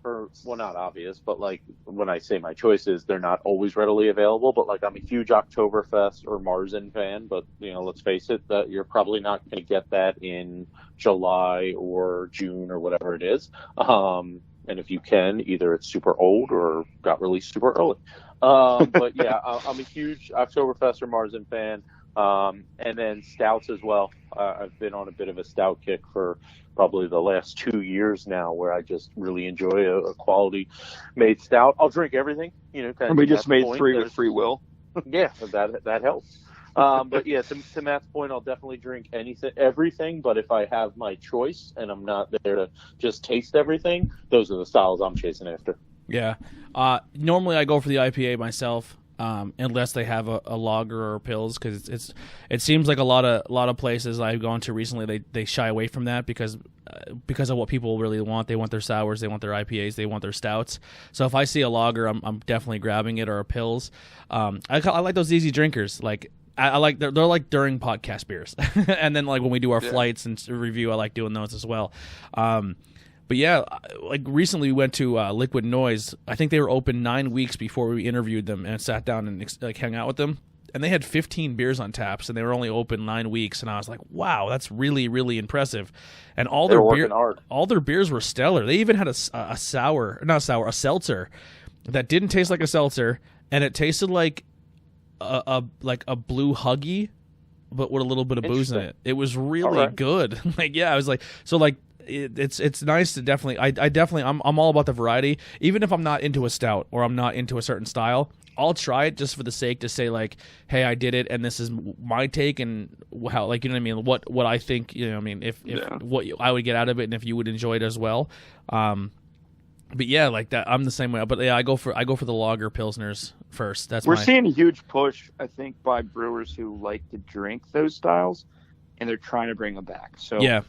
not obvious, but like when I say my choices, they're not always readily available. But like I'm a huge Oktoberfest or Marzen fan, but let's face it, that you're probably not going to get that in July or June or whatever it is. And if you can, either it's super old or got released super early. But yeah, I'm a huge Oktoberfest or Marzen fan. And then stouts as well. I've been on a bit of a stout kick for probably the last 2 years now, where I just really enjoy a quality made stout. I'll drink everything, And we just made 3 with free will. Yeah, that helps. But yeah, to Matt's point, I'll definitely drink everything. But if I have my choice and I'm not there to just taste everything, those are the styles I'm chasing after. Yeah. Normally I go for the IPA myself, unless they have a lager or pills, because it seems like a lot of places I've gone to recently they shy away from that because of what people really want. They want their sours, they want their IPAs, they want their stouts. So if I see a lager, I'm definitely grabbing it, or a pills. I like those easy drinkers. Like I like they're like during podcast beers, and then like when we do our flights and review, I like doing those as well. But yeah, like recently we went to Liquid Noise. I think they were open 9 weeks before we interviewed them and sat down and like hung out with them. And they had 15 beers on taps, and they were only open 9 weeks. And I was like, wow, that's really, really impressive. And all their beers were stellar. They even had a seltzer that didn't taste like a seltzer, and it tasted like a blue Huggy, but with a little bit of booze in it. It was really good. Like, yeah, I was like, so like. It's nice to definitely I'm all about the variety. Even if I'm not into a stout or I'm not into a certain style, I'll try it just for the sake to say like, hey, I did it and this is my take and how, like, you know what I mean, what I think, you know what I mean, if what I would get out of it and if you would enjoy it as well. But yeah, like that, I'm the same way. But yeah, I go for the lager pilsners first. We're seeing a huge push, I think, by brewers who like to drink those styles, and they're trying to bring them back. So yeah.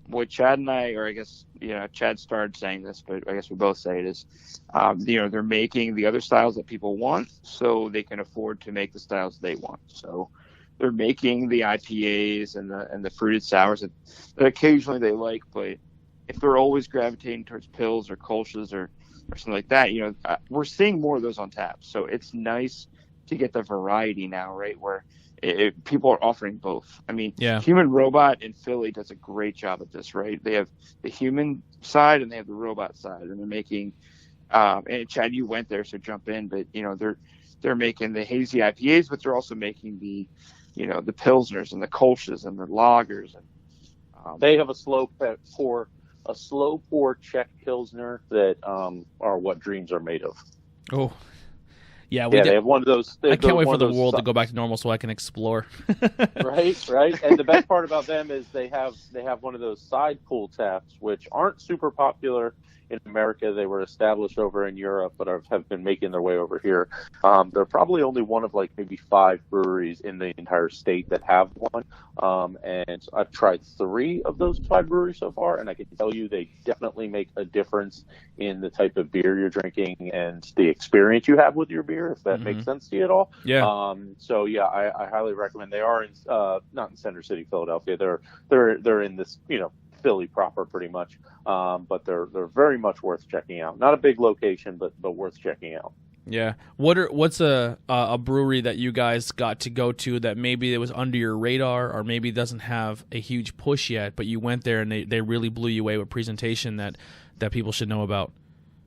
What Chad and I, or I guess, Chad started saying this, but I guess we both say it is, they're making the other styles that people want so they can afford to make the styles they want. So they're making the IPAs and the fruited sours that occasionally they like, but if they're always gravitating towards pills or kolsches or something like that, we're seeing more of those on tap. So it's nice to get the variety now, right, where people are offering both. I mean, Human Robot in Philly does a great job at this, right? They have the human side and they have the robot side, and they're making. And Chad, you went there, so jump in. But they're making the hazy IPAs, but they're also making the pilsners and the kolsches and the lagers. And they have a slow pour Czech pilsner that are what dreams are made of. Oh. Yeah, they have one of those. I can't wait for the world to go back to normal so I can explore. Right. And the best part about them is they have one of those side pull taps, which aren't super popular in America. They were established over in Europe, but have been making their way over here. They're probably only one of like maybe 5 breweries in the entire state that have one. And I've tried 3 of those 5 breweries so far, and I can tell you they definitely make a difference in the type of beer you're drinking and the experience you have with your beer, if that makes sense to you at all. Yeah. So yeah, I highly recommend. They are in not in Center City, Philadelphia. They're in this, Philly proper pretty much. But they're very much worth checking out. Not a big location, but worth checking out. Yeah. What's a brewery that you guys got to go to that maybe it was under your radar or maybe doesn't have a huge push yet, but you went there and they really blew you away with presentation that people should know about?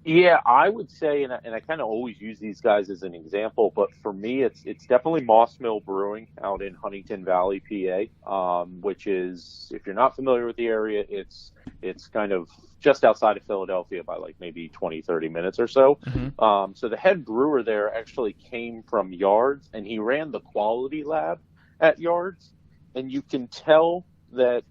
Yeah, I would say, and I kind of always use these guys as an example, but for me, it's definitely Moss Mill Brewing out in Huntington Valley, PA, which is, if you're not familiar with the area, it's kind of just outside of Philadelphia by like maybe 20, 30 minutes or so. Mm-hmm. So the head brewer there actually came from Yards, and he ran the quality lab at Yards, and you can tell that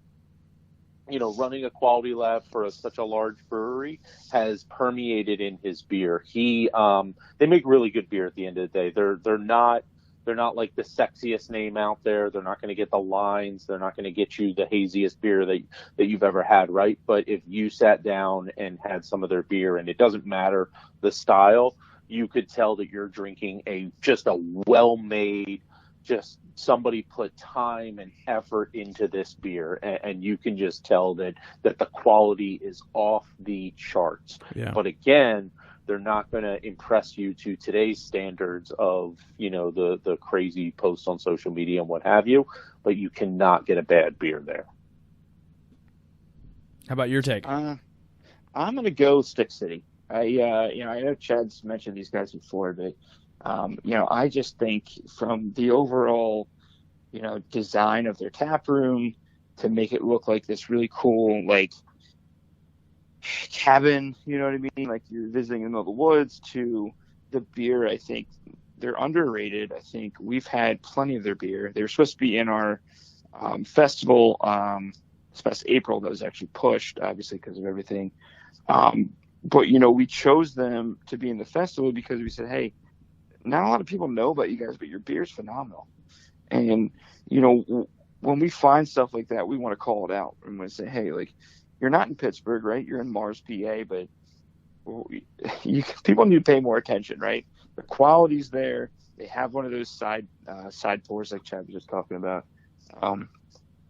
running a quality lab for such a large brewery has permeated in his beer. They make really good beer at the end of the day. They're not like the sexiest name out there. They're not going to get the lines. They're not going to get you the haziest beer that you've ever had, right? But if you sat down and had some of their beer, and it doesn't matter the style, you could tell that you're drinking just a well-made, just somebody put time and effort into this beer, and you can just tell that the quality is off the charts. Yeah. But again, they're not going to impress you to today's standards of, the crazy posts on social media and what have you, but you cannot get a bad beer there. How about your take? I'm going to go Stick City. I know Chad's mentioned these guys before, but I just think from the overall, design of their tap room to make it look like this really cool, like, cabin, you know what I mean? Like you're visiting in the middle of the woods, to the beer, I think they're underrated. I think we've had plenty of their beer. They were supposed to be in our festival, this past April, that was actually pushed, obviously, because of everything. But, we chose them to be in the festival because we said, hey, not a lot of people know about you guys, but your beer's phenomenal. And, when we find stuff like that, we want to call it out. And we say, hey, like, you're not in Pittsburgh, right? You're in Mars, PA, but people need to pay more attention, right? The quality's there. They have one of those side pours like Chad was just talking about. And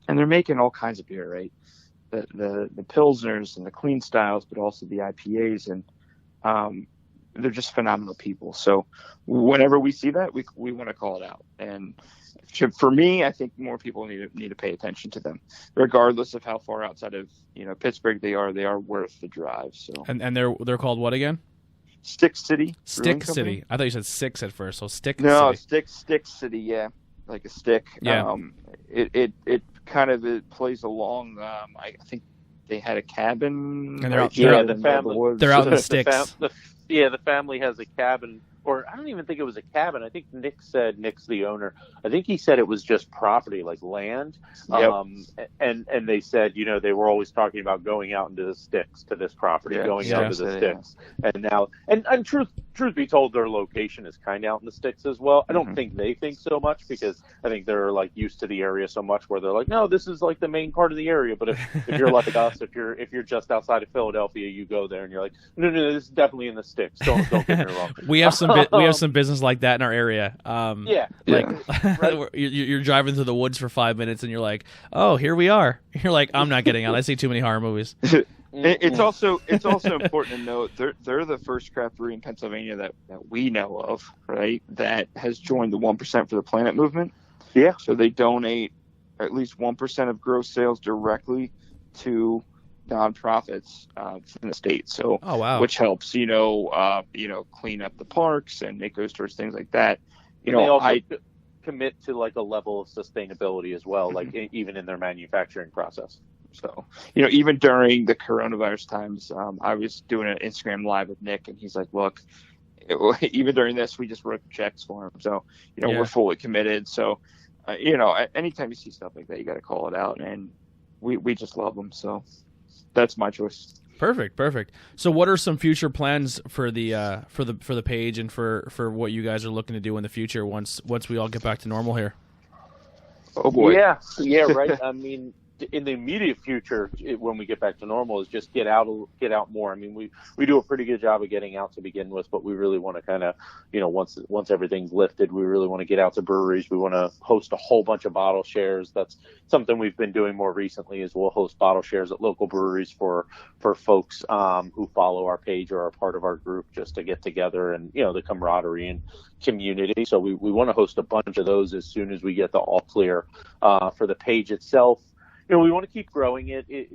they're making all kinds of beer, right? The Pilsners and the clean styles, but also the IPAs, and they're just phenomenal people. So whenever we see that, we want to call it out. And for me, I think more people need to pay attention to them, regardless of how far outside of Pittsburgh they are. They are worth the drive. So And they're called what again? Stick City. Stick City. I thought you said six at first. So Stick No, City. Stick City. Yeah, like a stick. Yeah. It kind of plays along. I think they had a cabin. And they're out in the sticks. The family has a cabin, or I don't even think it was a cabin. I think Nick's the owner. I think he said it was just property, like land. Yep. And they said, they were always talking about going out into the sticks to this property, going out into the sticks. Yeah. And now, and truth be told, their location is kind of out in the sticks as well. I don't think they think so much, because I think they're like used to the area so much where they're like, no, this is like the main part of the area. But if you're like us, if you're just outside of Philadelphia, you go there and you're like, no, this is definitely in the sticks. Don't get me wrong. We have some business like that in our area. Right. You're driving through the woods for 5 minutes and you're like, oh, here we are. You're like, I'm not getting out. I see too many horror movies. It's also important to note they're the first craft brewery in Pennsylvania that we know of, right? That has joined the 1% for the Planet movement. Yeah. So they donate at least 1% of gross sales directly to nonprofits in the state. So, oh, wow. Which helps, clean up the parks and make those sorts of things like that. They also commit to like a level of sustainability as well, like even in their manufacturing process. So, even during the coronavirus times, I was doing an Instagram live with Nick, and he's like, look, even during this, we just wrote checks for him. So, we're fully committed. So, anytime you see stuff like that, you got to call it out. And we just love them. So that's my choice. Perfect. So what are some future plans for the page and for what you guys are looking to do in the future once we all get back to normal here? Oh boy. Yeah, right. I mean, in the immediate future, when we get back to normal, is just get out more. I mean, we do a pretty good job of getting out to begin with, but we really want to kind of, once everything's lifted, we really want to get out to breweries. We want to host a whole bunch of bottle shares. That's something we've been doing more recently, is we'll host bottle shares at local breweries for folks who follow our page or are part of our group, just to get together and, the camaraderie and community. So we want to host a bunch of those as soon as we get the all clear for the page itself. We want to keep growing it.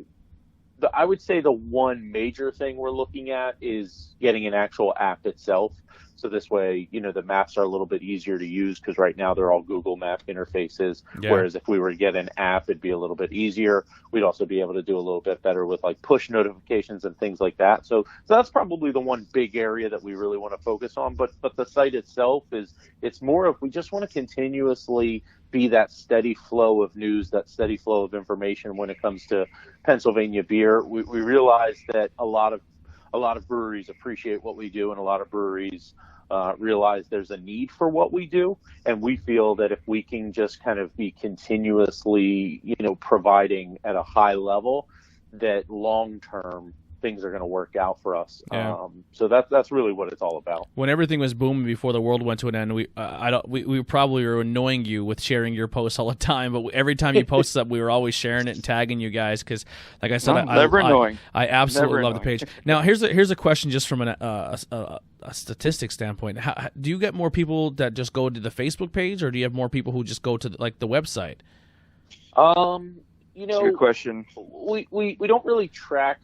I would say the one major thing we're looking at is getting an actual app itself. So this way, the maps are a little bit easier to use, because right now they're all Google Map interfaces. Yeah. Whereas if we were to get an app, it'd be a little bit easier. We'd also be able to do a little bit better with like push notifications and things like that. So that's probably the one big area that we really want to focus on. But the site itself it's more of, we just want to continuously be that steady flow of news, that steady flow of information when it comes to Pennsylvania beer. We realize that a lot of breweries appreciate what we do, and a lot of breweries realize there's a need for what we do. And we feel that if we can just kind of be continuously, providing at a high level, that long term, things are going to work out for us. Yeah. So that's really what it's all about. When everything was booming before the world went to an end, we probably were annoying you with sharing your posts all the time. But every time you post something, we were always sharing it and tagging you guys because, like I said, I absolutely love the page. Now, here's a question just from a statistic standpoint. Do you get more people that just go to the Facebook page, or do you have more people who just go to the website? You know, good question. We don't really track.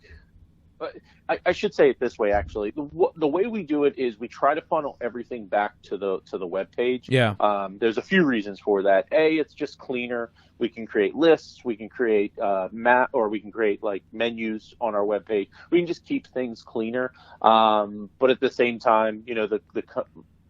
I should say it this way, actually. The way we do it is we try to funnel everything back to the web page. Yeah. There's a few reasons for that. It's just cleaner. We can create lists. We can create or we can create like menus on our web page. We can just keep things cleaner. But at the same time, you know,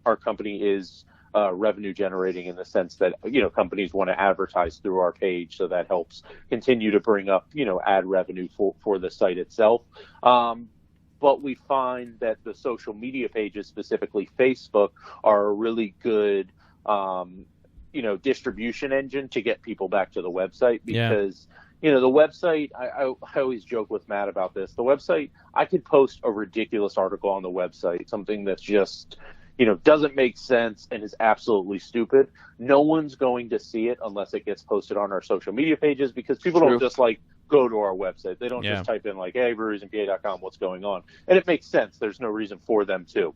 our company is revenue generating in the sense that, you know, companies want to advertise through our page, so that helps continue to bring up, you know, ad revenue for the site itself. But we find that the social media pages, specifically Facebook, are a really good, you know, distribution engine to get people back to the website because, you know, the website, I always joke with Matt about this. The website, I could post a ridiculous article on the website, something that's just, you know, doesn't make sense and is absolutely stupid. No one's going to see it unless it gets posted on our social media pages, because people don't just like go to our website. They don't just type in like, hey, breweries.pa.com, what's going on? And it makes sense. There's no reason for them to.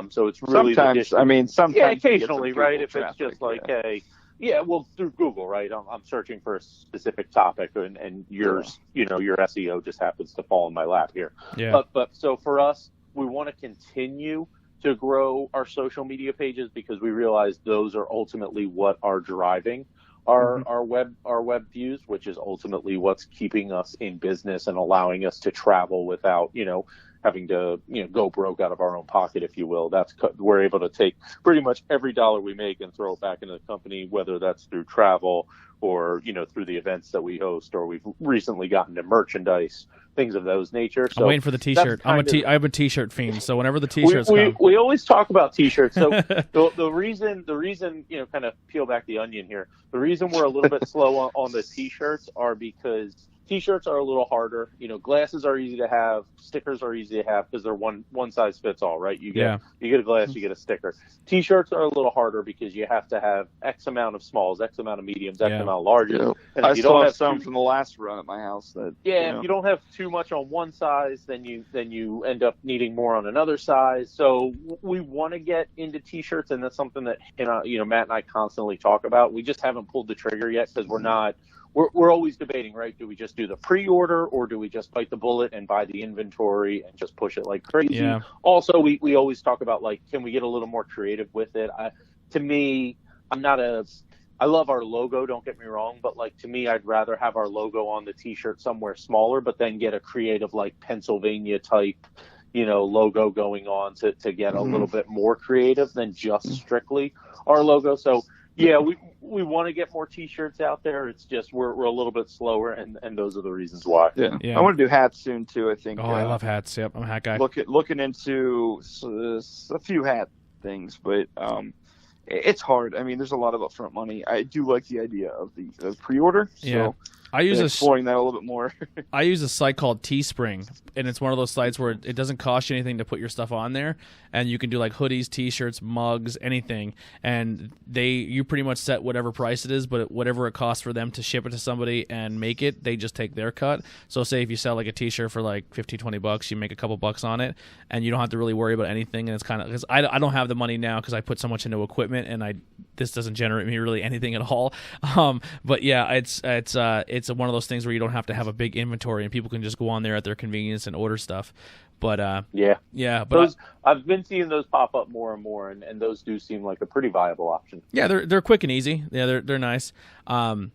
So it's really sometimes, occasionally, right? If it's just like, hey, well, through Google, right? I'm searching for a specific topic, and yours, you know, your SEO just happens to fall in my lap here. Yeah. But so for us, we want to continue to grow our social media pages because we realize those are ultimately what are driving our web views, which is ultimately what's keeping us in business and allowing us to travel without, you know, having to, you know, go broke out of our own pocket, if you will. We're able to take pretty much every dollar we make and throw it back into the company, whether that's through travel or, you know, through the events that we host, or we've recently gotten to merchandise, things of those nature. So I'm waiting for the T-shirt. I'm a T-shirt fiend. So whenever the T-shirts come, we always talk about T-shirts. So the reason, you know, kind of peel back the onion here. The reason we're a little bit slow on the T-shirts are because T-shirts are a little harder. You know, glasses are easy to have. Stickers are easy to have because they're one size fits all, right? You get a glass, you get a sticker. T-shirts are a little harder because you have to have X amount of smalls, X amount of mediums, X amount of larges. Yeah. And I still have some from the last run at my house. If you don't have too much on one size, then you end up needing more on another size. So we want to get into T-shirts, and that's something that, you know, Matt and I constantly talk about. We just haven't pulled the trigger yet because we're not. We're always debating, right? Do we just do the pre-order, or do we just bite the bullet and buy the inventory and just push it like crazy? Yeah. Also, we always talk about, like, can we get a little more creative with it? To me, I love our logo, don't get me wrong, but, like, to me, I'd rather have our logo on the T-shirt somewhere smaller, but then get a creative, like, Pennsylvania type, you know, logo going on to get a little bit more creative than just strictly our logo. So, yeah, we want to get more T-shirts out there. It's just we're a little bit slower, and those are the reasons why. Yeah. I want to do hats soon too, I think. Oh, I love hats. Yep, I'm a hat guy. Looking into a few hat things, but it's hard. I mean, there's a lot of upfront money. I do like the idea of the pre-order. So I use exploring that a little bit more. I use a site called Teespring, and it's one of those sites where it doesn't cost you anything to put your stuff on there, and you can do like hoodies, T-shirts, mugs, anything, and you pretty much set whatever price it is, but whatever it costs for them to ship it to somebody and make it, they just take their cut. So say if you sell like a T-shirt for like $15-20, you make a couple bucks on it, and you don't have to really worry about anything. And it's kind of because I don't have the money now because I put so much into equipment, and this doesn't generate me really anything at all. But yeah, it's one of those things where you don't have to have a big inventory, and people can just go on there at their convenience and order stuff. But but those, I've been seeing those pop up more and more, and those do seem like a pretty viable option. Yeah, they're quick and easy. Yeah, they're nice. But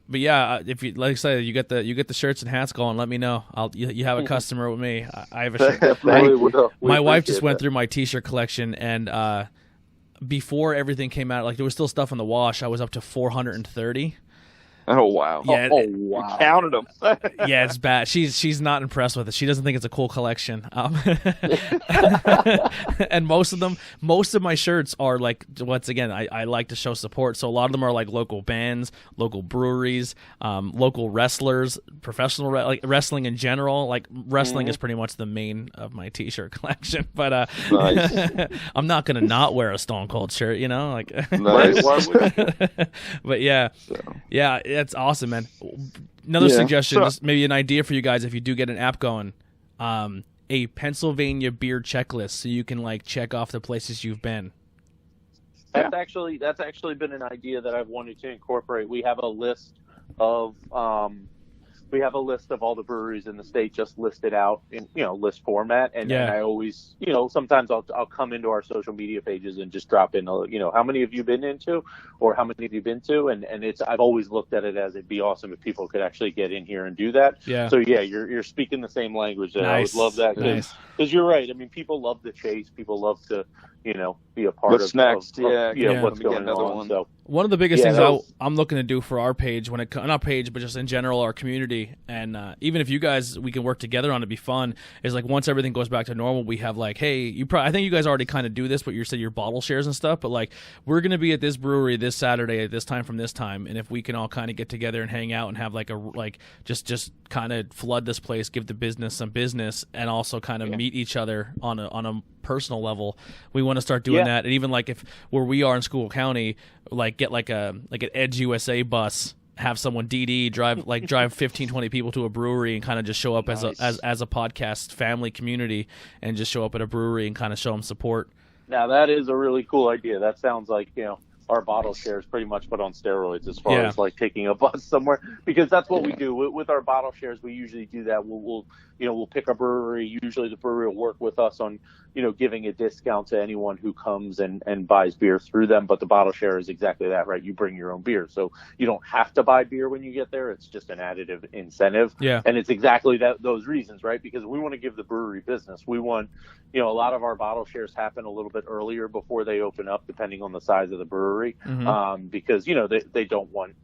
yeah, if you, like I said, you get the shirts and hats going, let me know. You have a customer with me. I have a shirt. My wife just went through my T-shirt collection, and before everything came out, like there was still stuff in the wash. I was up to 430. Oh wow! Yeah, wow! You counted them. Yeah, it's bad. She's not impressed with it. She doesn't think it's a cool collection. And most of my shirts are like, once again, I like to show support. So a lot of them are like local bands, local breweries, local wrestlers, professional like wrestling in general. Like wrestling is pretty much the main of my T-shirt collection. But Nice. I'm not gonna not wear a Stone Cold shirt, you know, like. Nice. But yeah, yeah, it's awesome, man. Another suggestion, just maybe an idea for you guys if you do get an app going, a Pennsylvania beer checklist so you can like check off the places you've been. That's actually been an idea that I've wanted to incorporate. We have a list of all the breweries in the state just listed out in list format, and I always sometimes I'll come into our social media pages and just drop in how many have you been into or how many have you been to, and I've always looked at it as it'd be awesome if people could actually get in here and do that. Yeah. So yeah, you're speaking the same language there. Nice. I would love that because you're right. I mean, people love the chase. People love to be a part what's of next. What's going on. One. So one of the biggest things I'm looking to do for our page, not page, but just in general, our community, and even if you guys, we can work together on it, be fun, is like once everything goes back to normal, we have like, hey, I think you guys already kind of do this, but you said your bottle shares and stuff, but like, we're going to be at this brewery this Saturday at this time from this time, and if we can all kind of get together and hang out and have like just kind of flood this place, give the business some business, and also kind of meet each other on a personal level, we want to start doing that. And even like if where we are in Schuylkill County, like get like an Edge USA bus, have someone drive 15, 20 people to a brewery and kind of just show up as a podcast family community and just show up at a brewery and kind of show them support. Now that is a really cool idea. That sounds like our bottle shares pretty much put on steroids as far as like taking a bus somewhere, because that's what we do with our bottle shares. We usually do that. We'll pick a brewery. Usually the brewery will work with us on giving a discount to anyone who comes and buys beer through them. But the bottle share is exactly that, right? You bring your own beer, so you don't have to buy beer when you get there. It's just an additive incentive. Yeah, and it's exactly those reasons, right? Because we want to give the brewery business. We want a lot of our bottle shares happen a little bit earlier before they open up, depending on the size of the brewery, because they don't want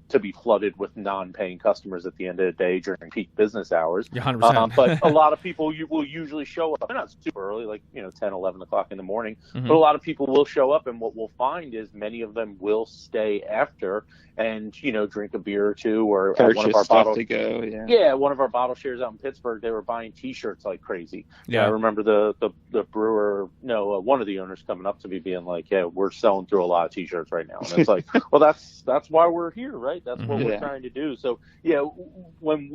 to be flooded with non-paying customers at the end of the day during peak business hours. 100%. But a lot of people will usually show up. They're not super early, like 10, 11 o'clock in the morning. But a lot of people will show up, and what we'll find is many of them will stay after and drink a beer or two, or at one of our bottle to go. One of our bottle shares out in Pittsburgh, they were buying T-shirts like crazy. Yeah, I remember the brewer, one of the owners coming up to me being like, "Yeah, we're selling through a lot of T-shirts right now," and it's like, well, that's why we're here, right? That's what we're trying to do. So when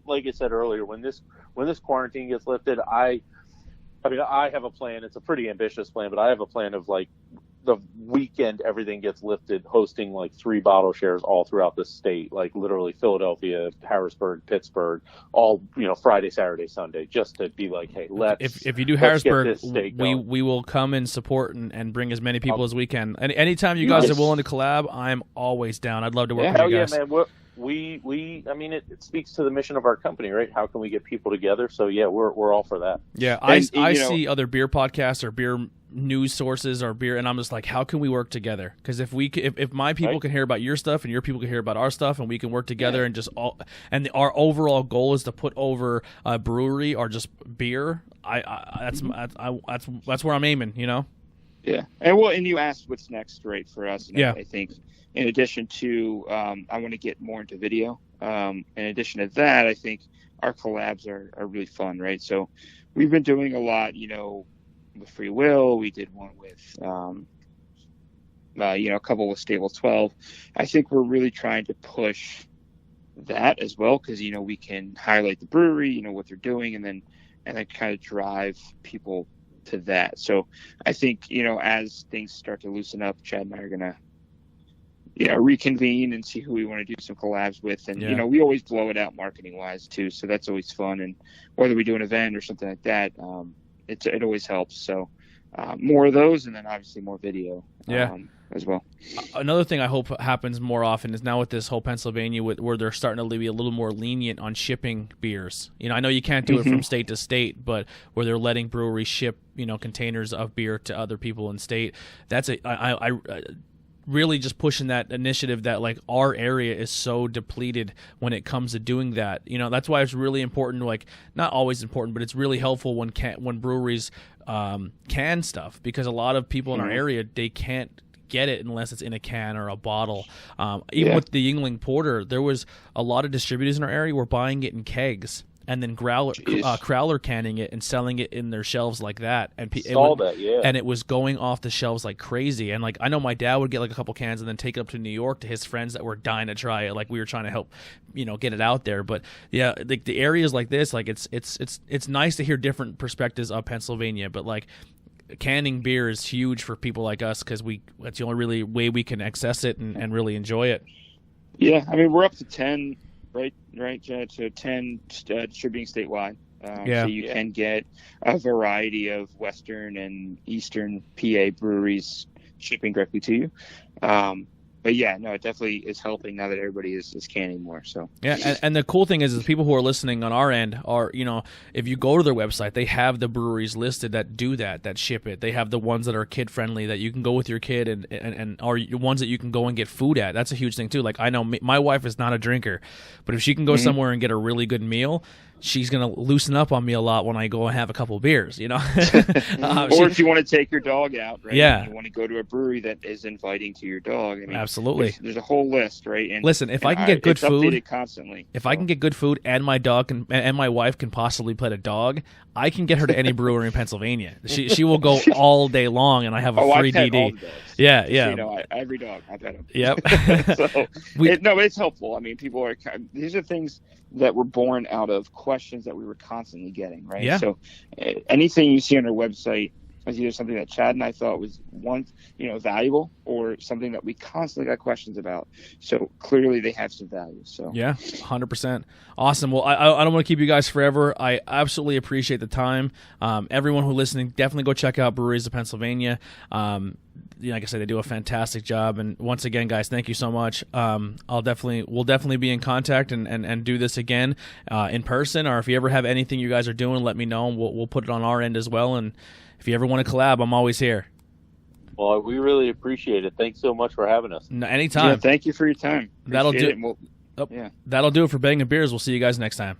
like I said earlier, when this quarantine gets lifted, I have a plan. It's a pretty ambitious plan, but I have a plan of like the weekend everything gets lifted, hosting like 3 bottle shares all throughout the state, like literally Philadelphia, Harrisburg, Pittsburgh, all Friday, Saturday, Sunday, just to be like, hey, if you do Harrisburg, we will come and support and bring as many people as we can. And anytime you guys are willing to collab, I'm always down. I'd love to work with you guys. Yeah, man. I mean, it speaks to the mission of our company, right? How can we get people together? So yeah, we're all for that. Yeah, I see other beer podcasts or beer news sources or beer, and I'm just like, how can we work together? Because if my people can hear about your stuff and your people can hear about our stuff, and we can work together and just our overall goal is to put over a brewery or just beer. That's where I'm aiming. Yeah, and you asked what's next, right, for us? And yeah, I think in addition to I want to get more into video. In addition to that, I think our collabs are really fun, right? So we've been doing a lot, with Free Will. We did one with a couple with Stable 12. I think we're really trying to push that as well, because we can highlight the brewery, what they're doing, and then kind of drive people to that. So I think as things start to loosen up, Chad and I are gonna reconvene and see who we want to do some collabs with, and we always blow it out marketing wise too, so that's always fun. And whether we do an event or something like that, it always helps. So more of those, and then obviously more video as well. Another thing I hope happens more often is now with this whole Pennsylvania, where they're starting to be a little more lenient on shipping beers. I know you can't do it from state to state, but where they're letting breweries ship containers of beer to other people in state. That's really just pushing that initiative that like our area is so depleted when it comes to doing that. You know, that's why it's really important, like not always important, but it's really helpful when breweries can stuff, because a lot of people in our area, they can't get it unless it's in a can or a bottle. Even with the Yuengling Porter, there was a lot of distributors in our area were buying it in kegs and then crowler canning it and selling it in their shelves like that. And and it was going off the shelves like crazy. And like I know my dad would get like a couple cans and then take it up to New York to his friends that were dying to try it. Like we were trying to help, you know, get it out there. But yeah, like the areas like this, like it's nice to hear different perspectives of Pennsylvania. But like canning beer is huge for people like us because that's the only really way we can access it and really enjoy it. Yeah, I mean we're up to 10. Right, Jed? So 10 distributing statewide. So you can get a variety of Western and Eastern PA breweries shipping directly to you. But yeah, no, it definitely is helping now that everybody is canning more. So yeah, and the cool thing is the people who are listening on our end are, you know, if you go to their website, they have the breweries listed that do that ship it. They have the ones that are kid friendly that you can go with your kid and or ones that you can go and get food at. That's a huge thing too. Like I know my wife is not a drinker, but if she can go somewhere and get a really good meal, she's going to loosen up on me a lot when I go and have a couple of beers, you know? Or if you want to take your dog out, right? Yeah. You want to go to a brewery that is inviting to your dog. I mean, absolutely. There's a whole list, right? And listen, if I can get good food constantly, if I can get good food and my dog and my wife can possibly pet a dog, I can get her to any brewery in Pennsylvania. She will go all day long, and I have a free I pet DD. all the dogs. Yeah. So, you know, every dog I pet him. Yep. It's helpful. I mean, these are things that were born out of questions that we were constantly getting, right? Yeah. So anything you see on our website is either something that Chad and I thought was valuable, or something that we constantly got questions about. So clearly they have some value. So yeah, 100%. Awesome. Well, I don't want to keep you guys forever. I absolutely appreciate the time. Everyone who's listening, definitely go check out Breweries of Pennsylvania. Like I said, they do a fantastic job. And once again, guys, thank you so much. We'll definitely be in contact and do this again in person. Or if you ever have anything you guys are doing, let me know. We'll put it on our end as well. And if you ever want to collab, I'm always here. Well, we really appreciate it. Thanks so much for having us. No, anytime. Yeah, thank you for your time. That'll do it for Bangin' Beers. We'll see you guys next time.